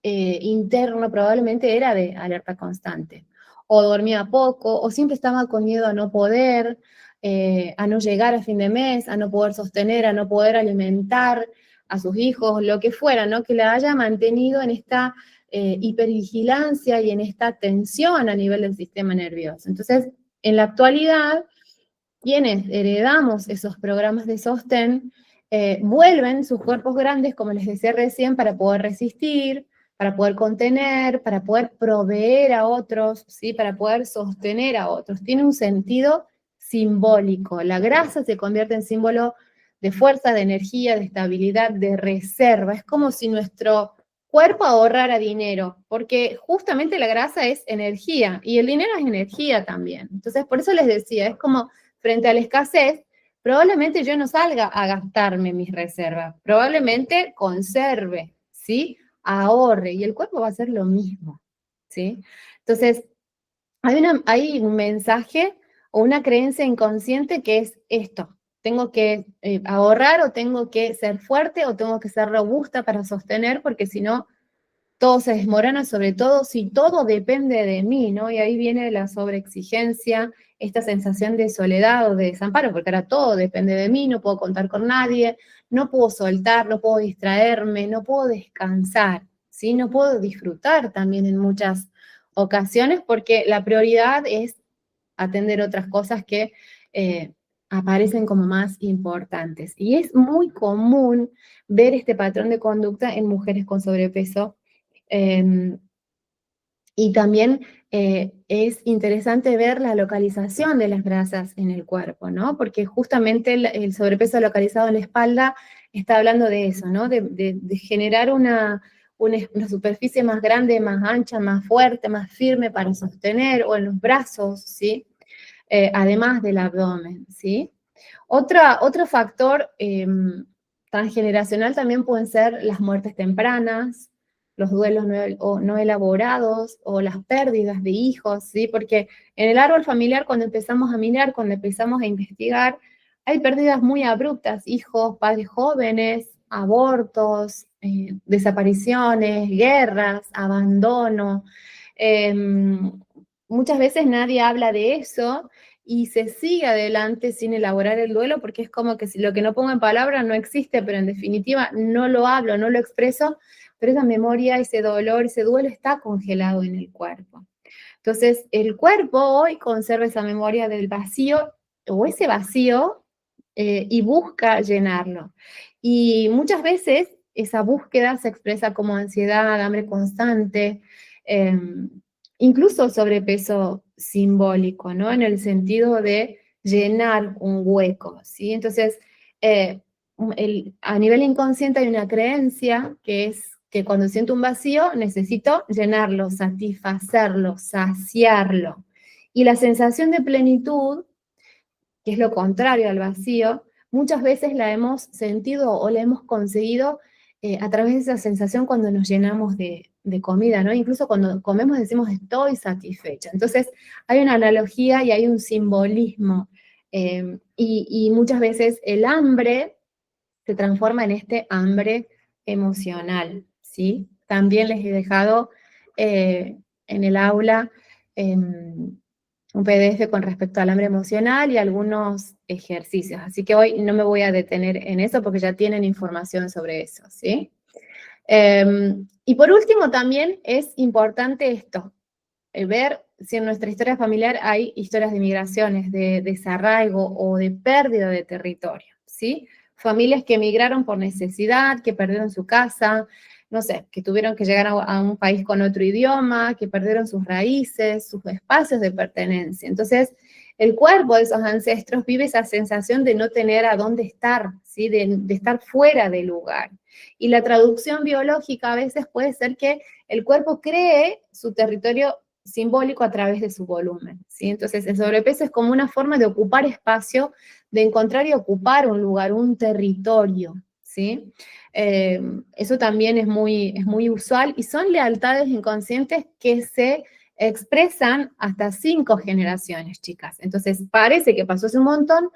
interno probablemente era de alerta constante, o dormía poco, o siempre estaba con miedo a no poder, a no llegar a fin de mes, a no poder sostener, a no poder alimentar a sus hijos, lo que fuera, ¿no? Que la haya mantenido en esta hipervigilancia y en esta tensión a nivel del sistema nervioso. Entonces, en la actualidad, quienes heredamos esos programas de sostén, vuelven sus cuerpos grandes, como les decía recién, para poder resistir, para poder contener, para poder proveer a otros, ¿sí? Para poder sostener a otros. Tiene un sentido simbólico. La grasa se convierte en símbolo de fuerza, de energía, de estabilidad, de reserva. Es como si nuestro cuerpo ahorrara dinero, porque justamente la grasa es energía y el dinero es energía también. Entonces, por eso les decía, es como frente a la escasez, probablemente yo no salga a gastarme mis reservas, probablemente conserve, ¿sí? Ahorre, y el cuerpo va a hacer lo mismo, ¿sí? Entonces, hay un mensaje o una creencia inconsciente que es esto: tengo que ahorrar, o tengo que ser fuerte, o tengo que ser robusta para sostener, porque si no, todo se desmorona, sobre todo si todo depende de mí, ¿no? Y ahí viene la sobreexigencia, esta sensación de soledad o de desamparo, porque ahora todo depende de mí, no puedo contar con nadie, no puedo soltar, no puedo distraerme, no puedo descansar, ¿sí? No puedo disfrutar también en muchas ocasiones, porque la prioridad es atender otras cosas que aparecen como más importantes. Y es muy común ver este patrón de conducta en mujeres con sobrepeso. Y también es interesante ver la localización de las grasas en el cuerpo, ¿no? Porque justamente el sobrepeso localizado en la espalda está hablando de eso, ¿no? De generar una superficie más grande, más ancha, más fuerte, más firme para sostener, o en los brazos, ¿sí? Además del abdomen, ¿sí? Otro factor transgeneracional también pueden ser las muertes tempranas, los duelos no elaborados, o las pérdidas de hijos, ¿sí? Porque en el árbol familiar, cuando empezamos a mirar, cuando empezamos a investigar, hay pérdidas muy abruptas: hijos, padres jóvenes, abortos, desapariciones, guerras, abandono. Muchas veces nadie habla de eso, y se sigue adelante sin elaborar el duelo, porque es como que si lo que no pongo en palabras no existe, pero en definitiva no lo hablo, no lo expreso, pero esa memoria, ese dolor, ese duelo está congelado en el cuerpo. Entonces, el cuerpo hoy conserva esa memoria del vacío, o ese vacío, y busca llenarlo. Y muchas veces esa búsqueda se expresa como ansiedad, hambre constante, eh, incluso sobrepeso simbólico, ¿no? En el sentido de llenar un hueco, ¿sí? Entonces, eh, a nivel inconsciente hay una creencia que es que cuando siento un vacío necesito llenarlo, satisfacerlo, saciarlo. Y la sensación de plenitud, que es lo contrario al vacío, muchas veces la hemos sentido o la hemos conseguido a través de esa sensación cuando nos llenamos de comida, ¿no? Incluso cuando comemos decimos estoy satisfecha. Entonces hay una analogía y hay un simbolismo, y muchas veces el hambre se transforma en este hambre emocional, ¿sí? También les he dejado en el aula un PDF con respecto al hambre emocional y algunos ejercicios. Así que hoy no me voy a detener en eso porque ya tienen información sobre eso, ¿sí? Y por último, también es importante esto, ver si en nuestra historia familiar hay historias de migraciones, de desarraigo o de pérdida de territorio, ¿sí? Familias que emigraron por necesidad, que perdieron su casa, no sé, que tuvieron que llegar a un país con otro idioma, que perdieron sus raíces, sus espacios de pertenencia. Entonces, el cuerpo de esos ancestros vive esa sensación de no tener a dónde estar, ¿sí? De estar fuera del lugar. Y la traducción biológica a veces puede ser que el cuerpo cree su territorio simbólico a través de su volumen, ¿sí? Entonces, el sobrepeso es como una forma de ocupar espacio, de encontrar y ocupar un lugar, un territorio, ¿sí? Eso también es muy usual, y son lealtades inconscientes que se expresan hasta 5 generaciones, chicas. Entonces, parece que pasó hace un montón,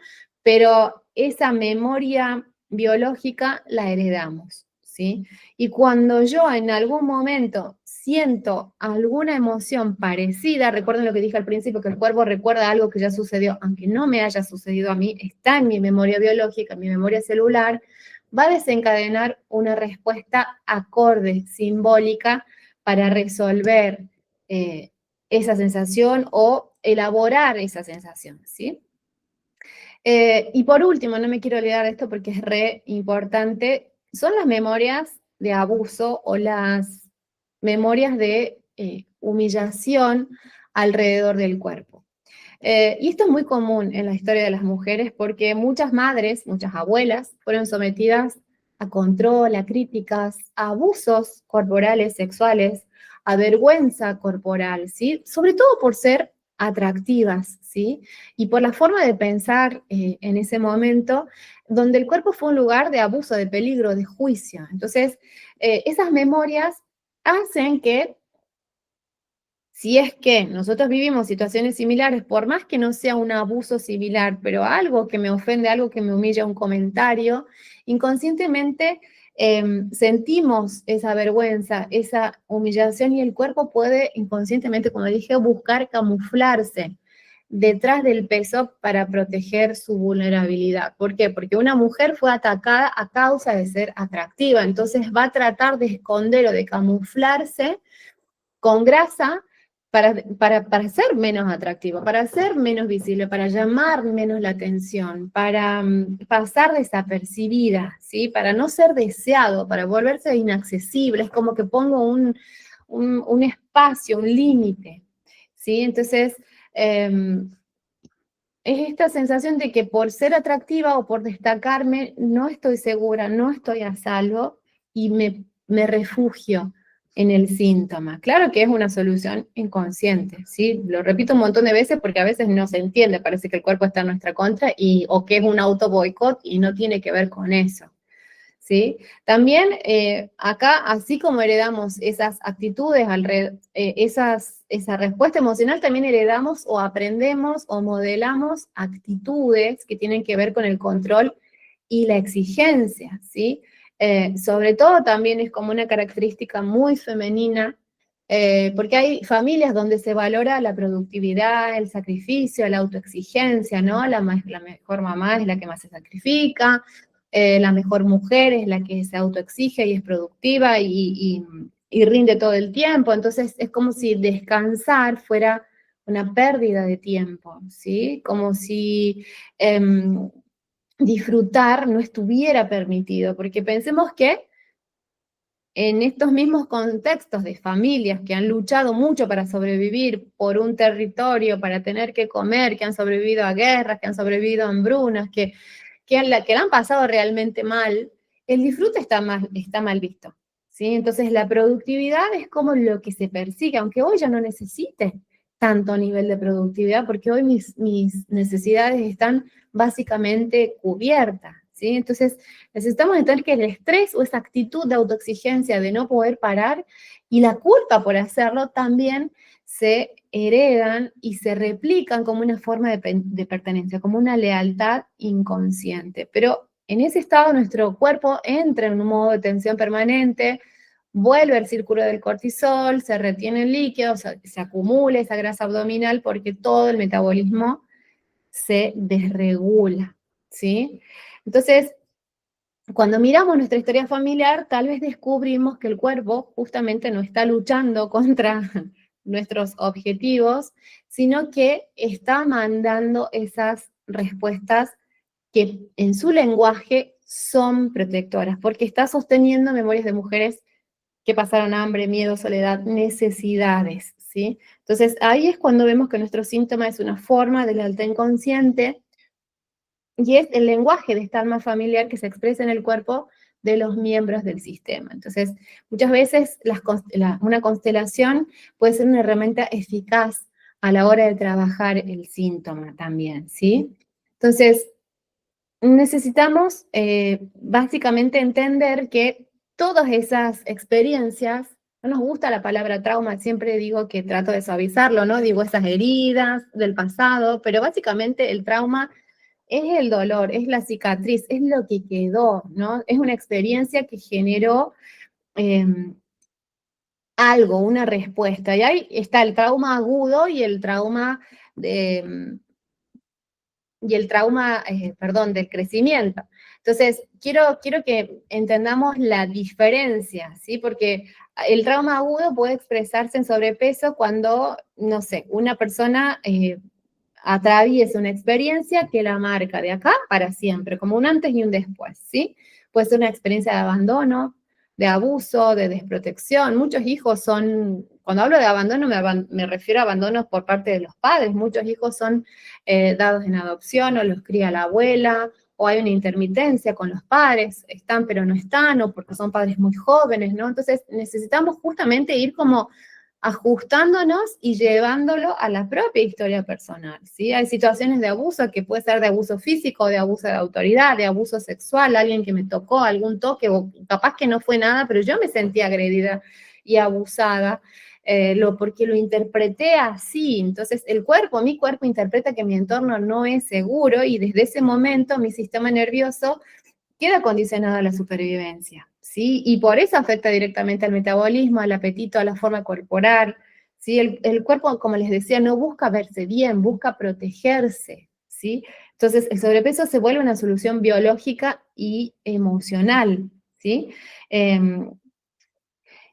pero esa memoria biológica la heredamos, ¿sí? Y cuando yo en algún momento siento alguna emoción parecida, recuerden lo que dije al principio, que el cuerpo recuerda algo que ya sucedió, aunque no me haya sucedido a mí, está en mi memoria biológica, en mi memoria celular, va a desencadenar una respuesta acorde, simbólica, para resolver esa sensación o elaborar esa sensación, ¿sí? Y por último, no me quiero olvidar de esto porque es re importante, son las memorias de abuso o las memorias de humillación alrededor del cuerpo. Y esto es muy común en la historia de las mujeres porque muchas madres, muchas abuelas, fueron sometidas a control, a críticas, a abusos corporales, sexuales, a vergüenza corporal, ¿sí? Sobre todo por ser atractivas, ¿sí? Y por la forma de pensar en ese momento, donde el cuerpo fue un lugar de abuso, de peligro, de juicio. Entonces, esas memorias hacen que Si es que nosotros vivimos situaciones similares, por más que no sea un abuso similar, pero algo que me ofende, algo que me humilla, un comentario, inconscientemente sentimos esa vergüenza, esa humillación y el cuerpo puede inconscientemente, como dije, buscar camuflarse detrás del peso para proteger su vulnerabilidad. ¿Por qué? Porque una mujer fue atacada a causa de ser atractiva, entonces va a tratar de esconder o de camuflarse con grasa para ser menos atractivo, para ser menos visible, para llamar menos la atención, para pasar desapercibida, ¿sí? Para no ser deseado, para volverse inaccesible. Es como que pongo un espacio, un límite, ¿sí? Entonces, es esta sensación de que por ser atractiva o por destacarme, no estoy segura, no estoy a salvo y me refugio en el síntoma. Claro que es una solución inconsciente, ¿sí? Lo repito un montón de veces porque a veces no se entiende, parece que el cuerpo está en nuestra contra o que es un auto boicot y no tiene que ver con eso. ¿Sí? También acá, así como heredamos esas actitudes, esa respuesta emocional, también heredamos o aprendemos o modelamos actitudes que tienen que ver con el control y la exigencia, ¿sí? Sobre todo también es como una característica muy femenina, porque hay familias donde se valora la productividad, el sacrificio, la autoexigencia, ¿no? La mejor mamá es la que más se sacrifica, la mejor mujer es la que se autoexige y es productiva y rinde todo el tiempo. Entonces es como si descansar fuera una pérdida de tiempo, ¿sí? Como si disfrutar no estuviera permitido, porque pensemos que en estos mismos contextos de familias que han luchado mucho para sobrevivir por un territorio, para tener que comer, que han sobrevivido a guerras, que han sobrevivido a hambrunas, que la han pasado realmente mal, el disfrute está mal visto, ¿sí? Entonces la productividad es como lo que se persigue, aunque hoy ya no necesite tanto nivel de productividad, porque hoy mis necesidades están básicamente cubiertas, ¿sí? Entonces necesitamos entender que el estrés o esa actitud de autoexigencia de no poder parar y la culpa por hacerlo también se heredan y se replican como una forma de pertenencia, como una lealtad inconsciente. Pero en ese estado nuestro cuerpo entra en un modo de tensión permanente, vuelve al círculo del cortisol, se retiene el líquido, se acumula esa grasa abdominal porque todo el metabolismo se desregula, ¿sí? Entonces, cuando miramos nuestra historia familiar, tal vez descubrimos que el cuerpo justamente no está luchando contra nuestros objetivos, sino que está mandando esas respuestas que en su lenguaje son protectoras, porque está sosteniendo memorias de mujeres que pasaron hambre, miedo, soledad, necesidades, ¿sí? Entonces ahí es cuando vemos que nuestro síntoma es una forma de lealtad inconsciente y es el lenguaje de esta alma familiar que se expresa en el cuerpo de los miembros del sistema. Entonces, muchas veces una constelación puede ser una herramienta eficaz a la hora de trabajar el síntoma también, ¿sí? Entonces, necesitamos básicamente entender que todas esas experiencias, no nos gusta la palabra trauma, siempre digo que trato de suavizarlo, ¿no? Digo esas heridas del pasado, pero básicamente el trauma es el dolor, es la cicatriz, es lo que quedó, ¿no? Es una experiencia que generó eh, algo, una respuesta. Y ahí está el trauma agudo y el trauma perdón, del crecimiento. Entonces, quiero que entendamos la diferencia, ¿sí? Porque el trauma agudo puede expresarse en sobrepeso cuando, no sé, una persona atraviesa una experiencia que la marca de acá para siempre, como un antes y un después, ¿sí? Puede ser una experiencia de abandono, de abuso, de desprotección. Muchos hijos son, cuando hablo de abandono me refiero a abandonos por parte de los padres. Muchos hijos son dados en adopción o los cría la abuela, o hay una intermitencia con los padres, están pero no están, o porque son padres muy jóvenes, ¿no? Entonces necesitamos justamente ir como ajustándonos y llevándolo a la propia historia personal, ¿sí? Hay situaciones de abuso que puede ser de abuso físico, de abuso de autoridad, de abuso sexual, alguien que me tocó, algún toque, o capaz que no fue nada, pero yo me sentí agredida y abusada. porque lo interpreté así. Entonces mi cuerpo interpreta que mi entorno no es seguro y desde ese momento mi sistema nervioso queda condicionado a la supervivencia, ¿sí? Y por eso afecta directamente al metabolismo, al apetito, a la forma corporal, ¿sí? El cuerpo, como les decía, no busca verse bien, busca protegerse, ¿sí? Entonces, el sobrepeso se vuelve una solución biológica y emocional, ¿sí?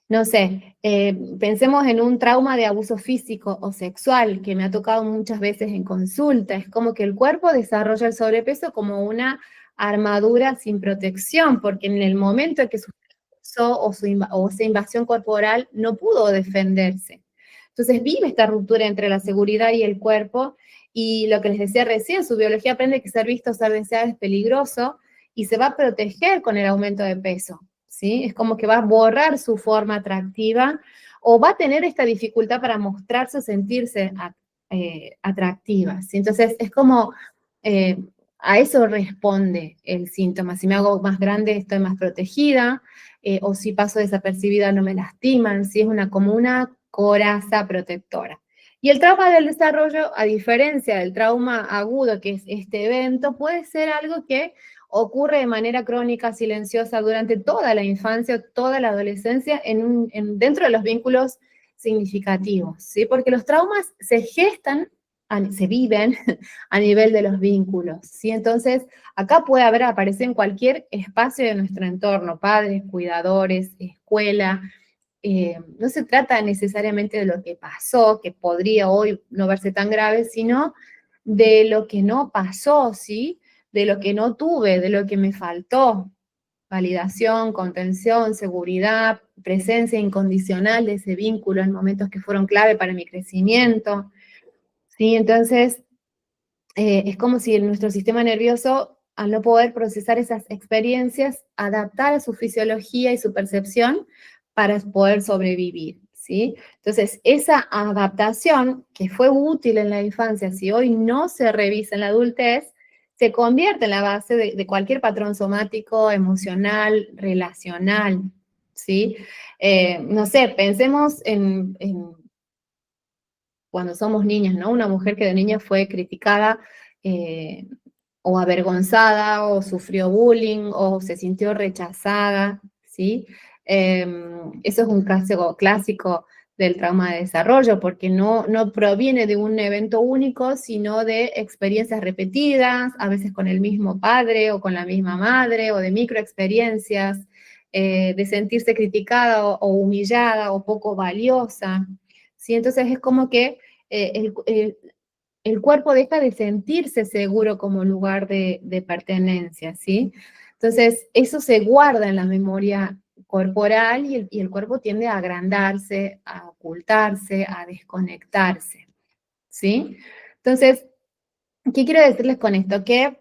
No sé, pensemos en un trauma de abuso físico o sexual que me ha tocado muchas veces en consulta. Es como que el cuerpo desarrolla el sobrepeso como una armadura sin protección, porque en el momento en que sufrió o esa invasión corporal no pudo defenderse. Entonces vive esta ruptura entre la seguridad y el cuerpo, y lo que les decía recién, su biología aprende que ser visto o ser deseado es peligroso, y se va a proteger con el aumento de peso. ¿Sí? Es como que va a borrar su forma atractiva o va a tener esta dificultad para mostrarse o sentirse atractiva. ¿Sí? Entonces, es como a eso responde el síntoma. Si me hago más grande, estoy más protegida, o si paso desapercibida, no me lastiman. ¿Sí? Es como una coraza protectora. Y el trauma del desarrollo, a diferencia del trauma agudo, que es este evento, puede ser algo que ocurre de manera crónica, silenciosa, durante toda la infancia, toda la adolescencia, dentro de los vínculos significativos, ¿sí? Porque los traumas se gestan, se viven a nivel de los vínculos, ¿sí? Entonces, acá puede aparecer en cualquier espacio de nuestro entorno, padres, cuidadores, escuela. No se trata necesariamente de lo que pasó, que podría hoy no verse tan grave, sino de lo que no pasó, ¿sí? De lo que no tuve, de lo que me faltó. Validación, contención, seguridad, presencia incondicional de ese vínculo en momentos que fueron clave para mi crecimiento, ¿sí? Entonces, es como si nuestro sistema nervioso, al no poder procesar esas experiencias, adaptara su fisiología y su percepción para poder sobrevivir, ¿sí? Entonces, esa adaptación que fue útil en la infancia, si hoy no se revisa en la adultez, se convierte en la base de cualquier patrón somático, emocional, relacional, ¿sí? No sé, pensemos en cuando somos niñas, ¿no? Una mujer que de niña fue criticada o avergonzada o sufrió bullying o se sintió rechazada, ¿sí? Eso es un caso clásico del trauma de desarrollo, porque no proviene de un evento único, sino de experiencias repetidas, a veces con el mismo padre o con la misma madre, o de microexperiencias, de sentirse criticada o humillada o poco valiosa, ¿sí? Entonces es como que el cuerpo deja de sentirse seguro como lugar de pertenencia, ¿sí? Entonces eso se guarda en la memoria corporal y el cuerpo tiende a agrandarse, a ocultarse, a desconectarse, ¿sí? Entonces, ¿qué quiero decirles con esto? Que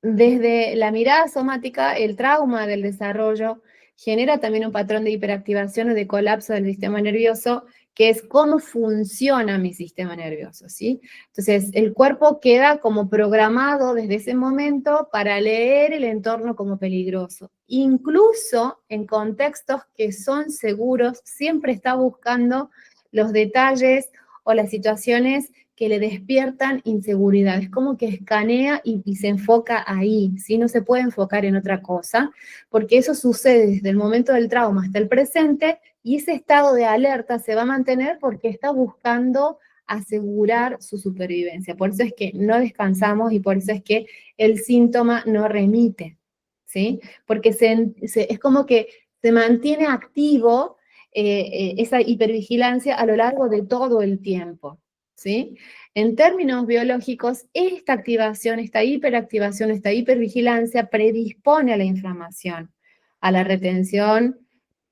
desde la mirada somática, el trauma del desarrollo genera también un patrón de hiperactivación o de colapso del sistema nervioso, que es cómo funciona mi sistema nervioso, ¿sí? Entonces, el cuerpo queda como programado desde ese momento para leer el entorno como peligroso. Incluso en contextos que son seguros, siempre está buscando los detalles o las situaciones que le despiertan inseguridad. Es como que escanea y se enfoca ahí, ¿sí? No se puede enfocar en otra cosa, porque eso sucede desde el momento del trauma hasta el presente, y ese estado de alerta se va a mantener porque está buscando asegurar su supervivencia. Por eso es que no descansamos y por eso es que el síntoma no remite, ¿sí? Porque es como que se mantiene activo esa hipervigilancia a lo largo de todo el tiempo, ¿sí? En términos biológicos, esta activación, esta hiperactivación, esta hipervigilancia predispone a la inflamación, a la retención.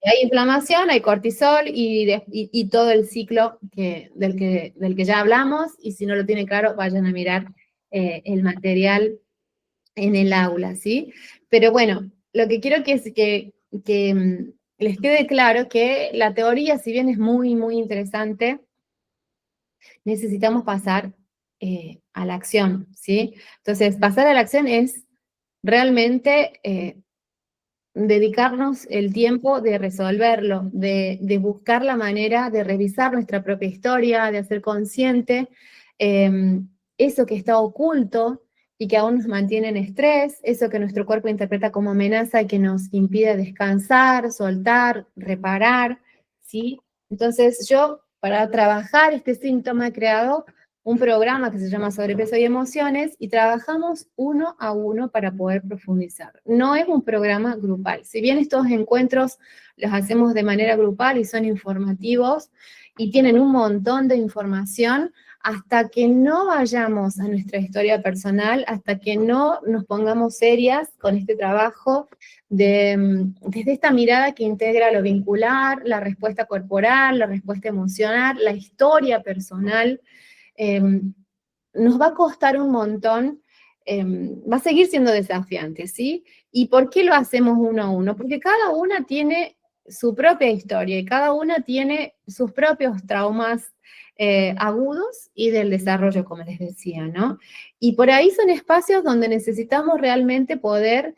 Hay inflamación, hay cortisol y todo el ciclo del que ya hablamos, y si no lo tiene claro, vayan a mirar el material en el aula, ¿sí? Pero bueno, lo que quiero que es que les quede claro que la teoría, si bien es muy, muy interesante, necesitamos pasar a la acción, ¿sí? Entonces, pasar a la acción es realmente dedicarnos el tiempo de resolverlo, de buscar la manera de revisar nuestra propia historia, de hacer consciente eso que está oculto y que aún nos mantiene en estrés, eso que nuestro cuerpo interpreta como amenaza y que nos impide descansar, soltar, reparar, ¿sí? Entonces yo, para trabajar este síntoma, he creado un programa que se llama Sobrepeso y Emociones y trabajamos uno a uno para poder profundizar. No es un programa grupal. Si bien estos encuentros los hacemos de manera grupal y son informativos y tienen un montón de información, hasta que no vayamos a nuestra historia personal, hasta que no nos pongamos serias con este trabajo desde esta mirada que integra lo vincular, la respuesta corporal, la respuesta emocional, la historia personal, nos va a costar un montón, va a seguir siendo desafiante, ¿sí? ¿Y por qué lo hacemos uno a uno? Porque cada una tiene su propia historia y cada una tiene sus propios traumas agudos y del desarrollo, como les decía, ¿no? Y por ahí son espacios donde necesitamos realmente poder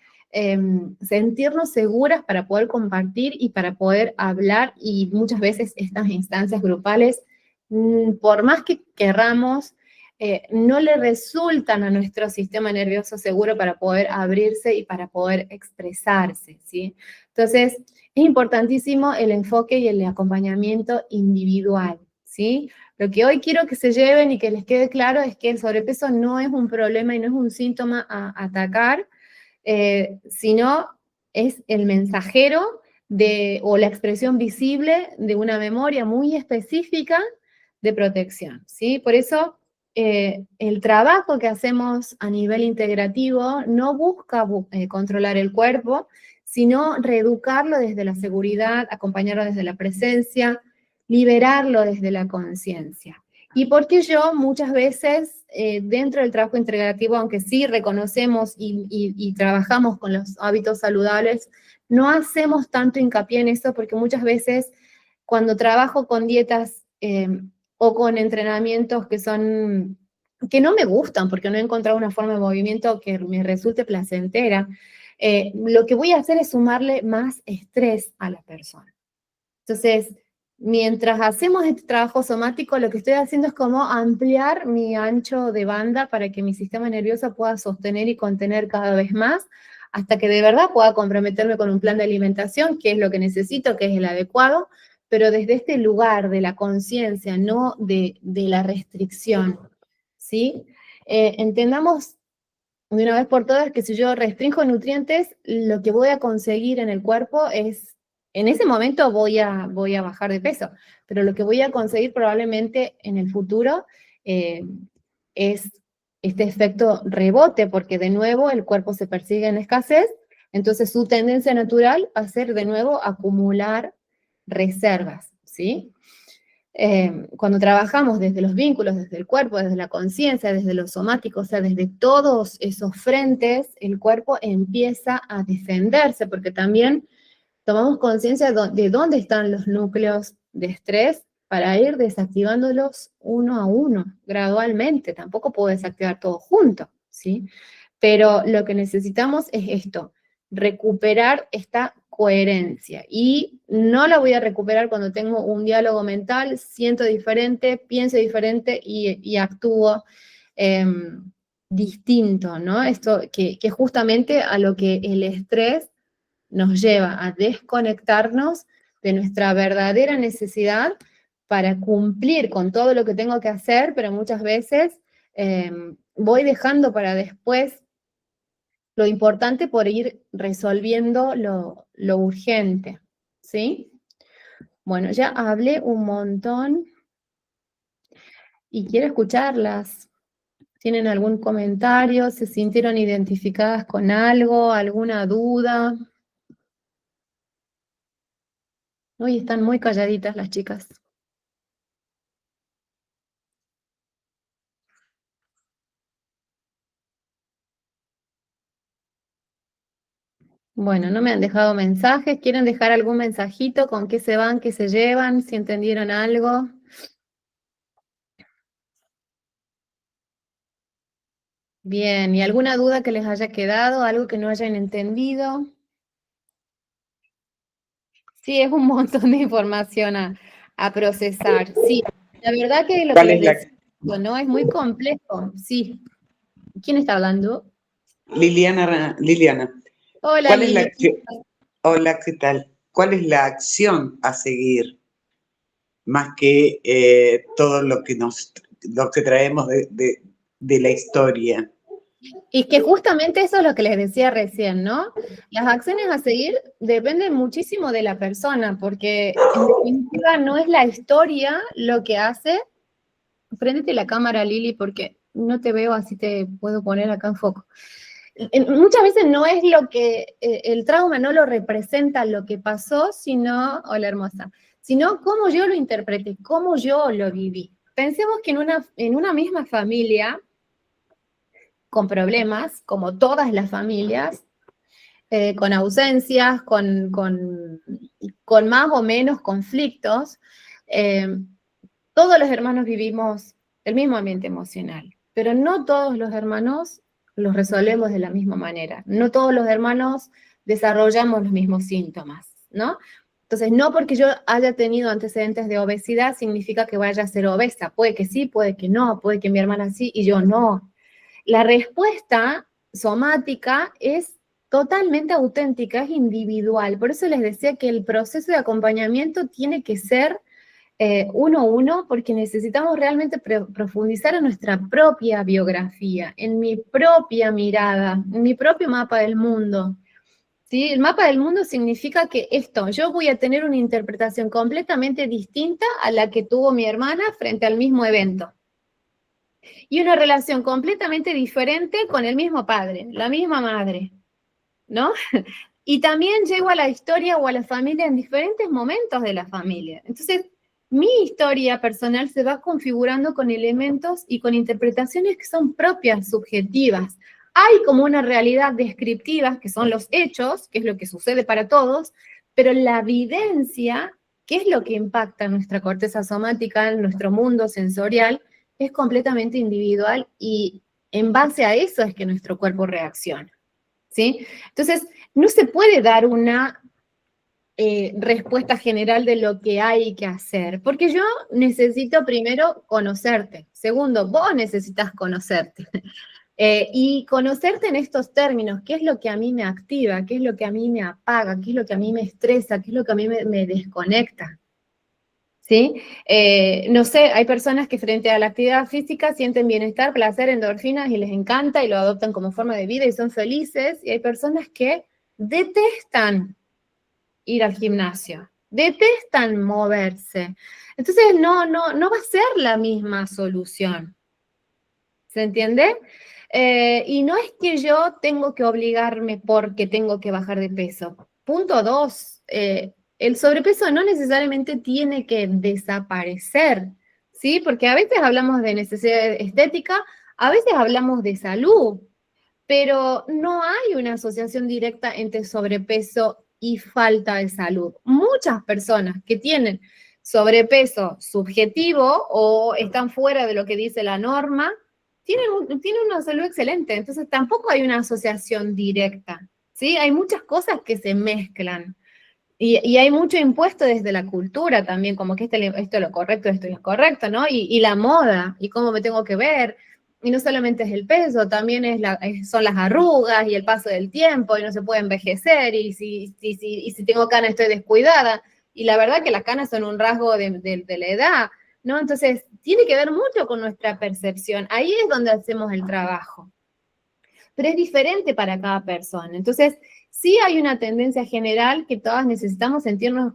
sentirnos seguras para poder compartir y para poder hablar, y muchas veces estas instancias grupales, por más que querramos, no le resultan a nuestro sistema nervioso seguro para poder abrirse y para poder expresarse, ¿sí? Entonces, es importantísimo el enfoque y el acompañamiento individual, ¿sí? Lo que hoy quiero que se lleven y que les quede claro es que el sobrepeso no es un problema y no es un síntoma a atacar, sino es el mensajero o la expresión visible de una memoria muy específica de protección, ¿sí? Por eso el trabajo que hacemos a nivel integrativo no busca controlar el cuerpo, sino reeducarlo desde la seguridad, acompañarlo desde la presencia, liberarlo desde la conciencia. Y porque yo muchas veces dentro del trabajo integrativo, aunque sí reconocemos y trabajamos con los hábitos saludables, no hacemos tanto hincapié en eso porque muchas veces cuando trabajo con dietas o con entrenamientos que no me gustan porque no he encontrado una forma de movimiento que me resulte placentera, lo que voy a hacer es sumarle más estrés a la persona. Entonces, mientras hacemos este trabajo somático, lo que estoy haciendo es como ampliar mi ancho de banda para que mi sistema nervioso pueda sostener y contener cada vez más, hasta que de verdad pueda comprometerme con un plan de alimentación, que es lo que necesito, que es el adecuado, pero desde este lugar de la conciencia, no de la restricción, ¿sí? Entendamos de una vez por todas que si yo restringo nutrientes, lo que voy a conseguir en el cuerpo es, en ese momento voy a bajar de peso, pero lo que voy a conseguir probablemente en el futuro eh, es este efecto rebote, porque de nuevo el cuerpo se persigue en escasez, entonces su tendencia natural va a ser de nuevo acumular reservas, ¿sí? Cuando trabajamos desde los vínculos, desde el cuerpo, desde la conciencia, desde lo somático, o sea, desde todos esos frentes, el cuerpo empieza a defenderse, porque también tomamos conciencia de dónde están los núcleos de estrés para ir desactivándolos uno a uno, gradualmente. Tampoco puedo desactivar todo junto, ¿sí? Pero lo que necesitamos es esto, recuperar esta coherencia. Y no la voy a recuperar cuando tengo un diálogo mental, siento diferente, pienso diferente y actúo eh, distinto, ¿no? Esto que justamente a lo que el estrés nos lleva a desconectarnos de nuestra verdadera necesidad para cumplir con todo lo que tengo que hacer, pero muchas veces voy dejando para después lo importante por ir resolviendo lo urgente, ¿sí? Bueno, ya hablé un montón y quiero escucharlas. ¿Tienen algún comentario? ¿Se sintieron identificadas con algo? ¿Alguna duda? Hoy están muy calladitas las chicas. Bueno, no me han dejado mensajes. ¿Quieren dejar algún mensajito? ¿Con qué se van? ¿Qué se llevan? ¿Si entendieron algo? Bien, ¿y alguna duda que les haya quedado? ¿Algo que no hayan entendido? Sí, es un montón de información a procesar. Sí, la verdad que lo que ¿Cuál les es la, decía, ¿no? Es muy complejo. Sí. ¿Quién está hablando? Liliana, Hola, cuál es la Lili. acción? Hola, ¿qué tal? ¿Cuál es la acción a seguir más que todo lo que traemos de la historia? Y que justamente eso es lo que les decía recién, ¿no? Las acciones a seguir dependen muchísimo de la persona, porque en definitiva no es la historia lo que hace. Préndete la cámara, Lili, porque no te veo, así te puedo poner acá en foco. Muchas veces no es lo que, el trauma no lo representa lo que pasó, sino, hola hermosa, sino cómo yo lo interpreté, cómo yo lo viví. Pensemos que en una misma familia, con problemas, como todas las familias, con ausencias, con más o menos conflictos, eh, todos los hermanos vivimos el mismo ambiente emocional, pero no todos los hermanos los resolvemos de la misma manera, no todos los hermanos desarrollamos los mismos síntomas, ¿no? Entonces, no porque yo haya tenido antecedentes de obesidad significa que vaya a ser obesa, puede que sí, puede que no, puede que mi hermana sí y yo no. La respuesta somática es totalmente auténtica, es individual. Por eso les decía que el proceso de acompañamiento tiene que ser uno a uno, porque necesitamos realmente profundizar en nuestra propia biografía, en mi propia mirada, en mi propio mapa del mundo. ¿Sí? El mapa del mundo significa que yo voy a tener una interpretación completamente distinta a la que tuvo mi hermana frente al mismo evento. Y una relación completamente diferente con el mismo padre, la misma madre, ¿no? Y también llego a la historia o a la familia en diferentes momentos de la familia. Entonces, mi historia personal se va configurando con elementos y con interpretaciones que son propias, subjetivas. Hay como una realidad descriptiva, que son los hechos, que es lo que sucede para todos, pero la vivencia, que es lo que impacta en nuestra corteza somática, en nuestro mundo sensorial, es completamente individual y en base a eso es que nuestro cuerpo reacciona. ¿Sí? Entonces, no se puede dar una respuesta general de lo que hay que hacer, porque yo necesito primero conocerte. Segundo, vos necesitas conocerte. Y conocerte en estos términos, qué es lo que a mí me activa, qué es lo que a mí me apaga, qué es lo que a mí me estresa, qué es lo que a mí me desconecta. ¿Sí? No sé, hay personas que frente a la actividad física sienten bienestar, placer, endorfinas y les encanta y lo adoptan como forma de vida y son felices, y hay personas que detestan ir al gimnasio, detestan moverse. Entonces no va a ser la misma solución. ¿Se entiende? Y no es que yo tengo que obligarme porque tengo que bajar de peso. Punto 2, el sobrepeso no necesariamente tiene que desaparecer, ¿sí? Porque a veces hablamos de necesidad estética, a veces hablamos de salud, pero no hay una asociación directa entre sobrepeso y falta de salud. Muchas personas que tienen sobrepeso subjetivo o están fuera de lo que dice la norma, tienen una salud excelente, entonces tampoco hay una asociación directa, ¿sí? Hay muchas cosas que se mezclan. Y hay mucho impuesto desde la cultura también, como que esto es lo correcto, esto es lo correcto, ¿no? Y la moda, y cómo me tengo que ver. Y no solamente es el peso, también son las arrugas y el paso del tiempo, y no se puede envejecer, y si tengo canas estoy descuidada. Y la verdad que las canas son un rasgo de la edad, ¿no? Entonces, tiene que ver mucho con nuestra percepción. Ahí es donde hacemos el trabajo. Pero es diferente para cada persona. Entonces, sí hay una tendencia general que todas necesitamos sentirnos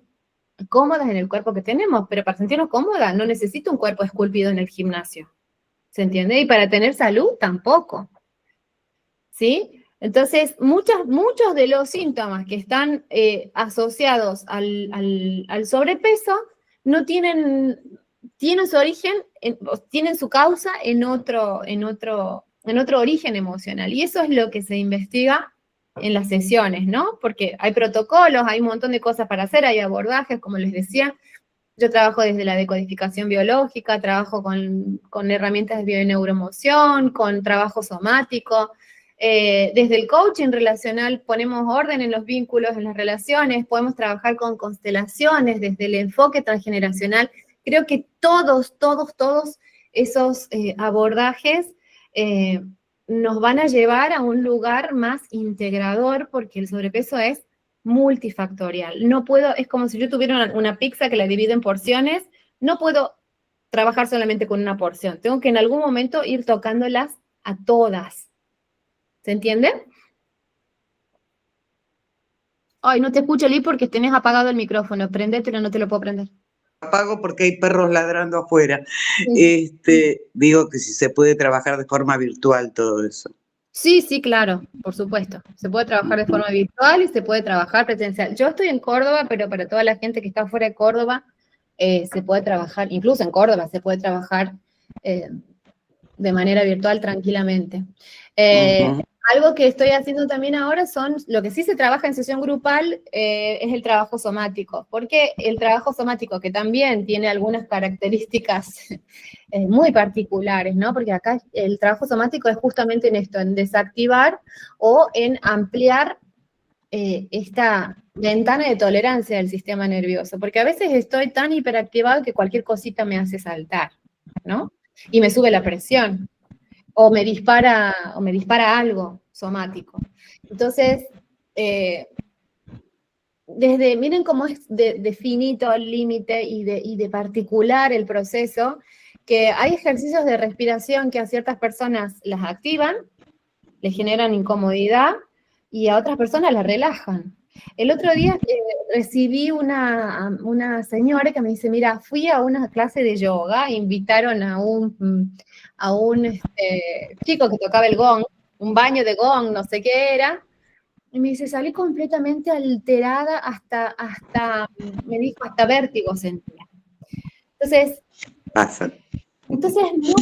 cómodas en el cuerpo que tenemos, pero para sentirnos cómodas no necesito un cuerpo esculpido en el gimnasio. ¿Se entiende? Y para tener salud tampoco. ¿Sí? Entonces, muchos de los síntomas que están asociados al sobrepeso no tienen su origen, tienen su causa en otro origen emocional. Y eso es lo que se investiga en las sesiones, ¿no? Porque hay protocolos, hay un montón de cosas para hacer, hay abordajes, como les decía. Yo trabajo desde la decodificación biológica, trabajo con herramientas de bioneuroemoción, con trabajo somático. Desde el coaching relacional ponemos orden en los vínculos, en las relaciones, podemos trabajar con constelaciones, desde el enfoque transgeneracional. Creo que todos esos abordajes nos van a llevar a un lugar más integrador, porque el sobrepeso es multifactorial. No puedo, es como si yo tuviera una pizza que la divido en porciones, no puedo trabajar solamente con una porción, tengo que en algún momento ir tocándolas a todas. ¿Se entiende? Ay, no te escucho, Lee, porque tenés apagado el micrófono. Prendételo, no te lo puedo prender. Apago porque hay perros ladrando afuera. Sí. Digo que si se puede trabajar de forma virtual todo eso. Sí, claro, por supuesto. Se puede trabajar de forma virtual y se puede trabajar presencial. Yo estoy en Córdoba, pero para toda la gente que está fuera de Córdoba, se puede trabajar, incluso en Córdoba se puede trabajar de manera virtual tranquilamente. Algo que estoy haciendo también ahora son, lo que sí se trabaja en sesión grupal es el trabajo somático, porque el trabajo somático, que también tiene algunas características muy particulares, ¿no? Porque acá el trabajo somático es justamente en esto, en desactivar o en ampliar esta ventana de tolerancia del sistema nervioso, porque a veces estoy tan hiperactivado que cualquier cosita me hace saltar, ¿no? Y me sube la presión. O me dispara algo somático. Entonces, miren cómo es de finito el límite y de particular el proceso, que hay ejercicios de respiración que a ciertas personas las activan, les generan incomodidad, y a otras personas las relajan. El otro día recibí una señora que me dice, mira, fui a una clase de yoga, invitaron a un chico que tocaba el gong, un baño de gong, no sé qué era, y me dice, salí completamente alterada me dijo, hasta vértigo sentía. Entonces, Pasa. no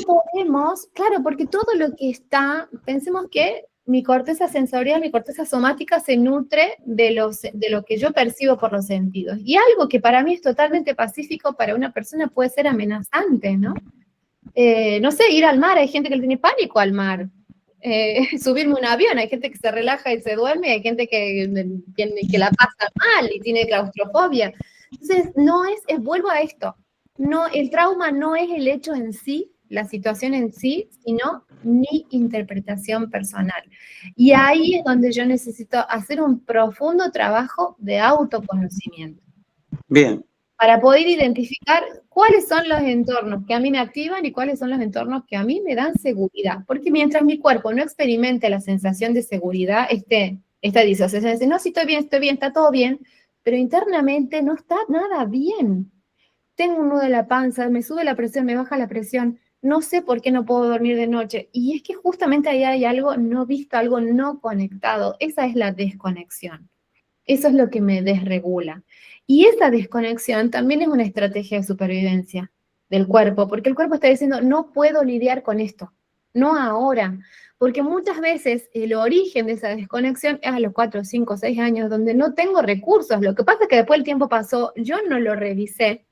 podemos, claro, porque todo lo que está, pensemos que mi corteza sensorial, mi corteza somática se nutre de lo que yo percibo por los sentidos. Y algo que para mí es totalmente pacífico, para una persona puede ser amenazante, ¿no? No sé, ir al mar, hay gente que le tiene pánico al mar. Subirme un avión, hay gente que se relaja y se duerme, hay gente que la pasa mal y tiene claustrofobia. Entonces, vuelvo a esto, no, el trauma no es el hecho en sí, la situación en sí, sino mi interpretación personal. Y ahí es donde yo necesito hacer un profundo trabajo de autoconocimiento. Bien. Para poder identificar cuáles son los entornos que a mí me activan y cuáles son los entornos que a mí me dan seguridad. Porque mientras mi cuerpo no experimente la sensación de seguridad, esta disociación, dice, no, sí, estoy bien, está todo bien, pero internamente no está nada bien. Tengo un nudo de la panza, me sube la presión, me baja la presión, no sé por qué no puedo dormir de noche. Y es que justamente ahí hay algo no visto, algo no conectado. Esa es la desconexión. Eso es lo que me desregula. Y esa desconexión también es una estrategia de supervivencia del cuerpo, porque el cuerpo está diciendo, no puedo lidiar con esto, no ahora. Porque muchas veces el origen de esa desconexión es a los 4, 5, 6 años, donde no tengo recursos. Lo que pasa es que después el tiempo pasó, yo no lo revisé,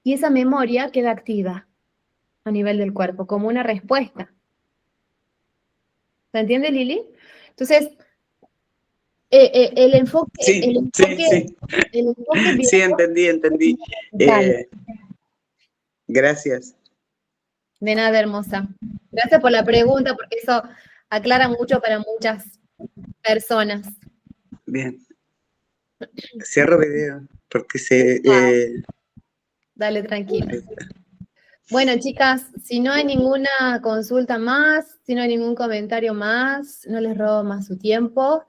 y esa memoria queda activa a nivel del cuerpo, como una respuesta. ¿Se entiende, Lili? Entonces, el enfoque... Sí, el enfoque sí, entendí. Gracias. De nada, hermosa. Gracias por la pregunta, porque eso aclara mucho para muchas personas. Bien. Cierro video, porque Dale, tranquila. Bueno, chicas, si no hay ninguna consulta más, si no hay ningún comentario más, no les robo más su tiempo.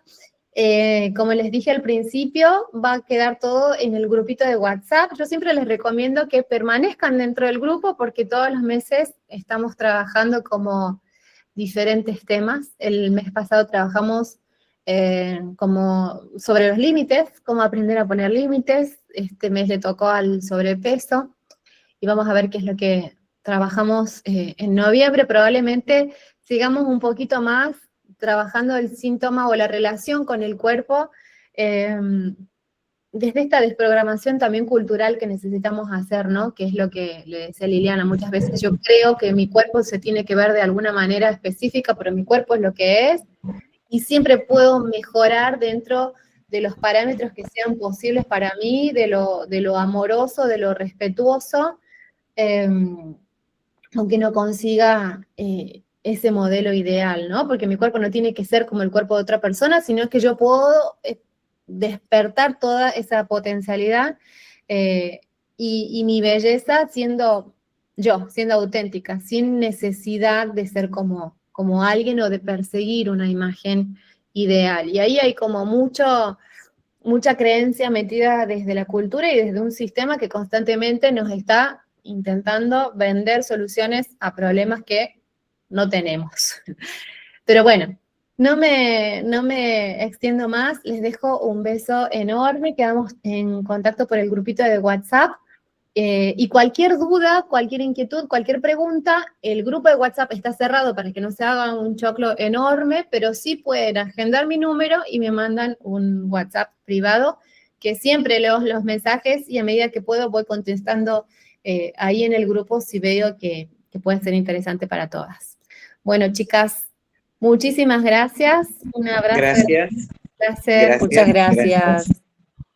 Como les dije al principio, va a quedar todo en el grupito de WhatsApp. Yo siempre les recomiendo que permanezcan dentro del grupo porque todos los meses estamos trabajando como diferentes temas. El mes pasado trabajamos como sobre los límites, cómo aprender a poner límites. Este mes le tocó al sobrepeso y vamos a ver qué es lo que trabajamos en noviembre. Probablemente sigamos un poquito más trabajando el síntoma o la relación con el cuerpo desde esta desprogramación también cultural que necesitamos hacer, ¿no? Que es lo que le decía Liliana, muchas veces yo creo que mi cuerpo se tiene que ver de alguna manera específica, pero mi cuerpo es lo que es, y siempre puedo mejorar dentro de los parámetros que sean posibles para mí, de lo amoroso, de lo respetuoso, aunque no consiga ese modelo ideal, ¿no? Porque mi cuerpo no tiene que ser como el cuerpo de otra persona, sino que yo puedo despertar toda esa potencialidad y mi belleza siendo yo, siendo auténtica, sin necesidad de ser como alguien o de perseguir una imagen ideal. Y ahí hay como mucha creencia metida desde la cultura y desde un sistema que constantemente nos está intentando vender soluciones a problemas que no tenemos. Pero bueno, no me extiendo más, les dejo un beso enorme, quedamos en contacto por el grupito de WhatsApp, y cualquier duda, cualquier inquietud, cualquier pregunta, el grupo de WhatsApp está cerrado para que no se haga un choclo enorme, pero sí pueden agendar mi número y me mandan un WhatsApp privado, que siempre leo los mensajes y a medida que puedo voy contestando ahí en el grupo si veo que puede ser interesante para todas. Bueno, chicas, muchísimas gracias. Un abrazo. Gracias. Un placer. Gracias. Muchas gracias.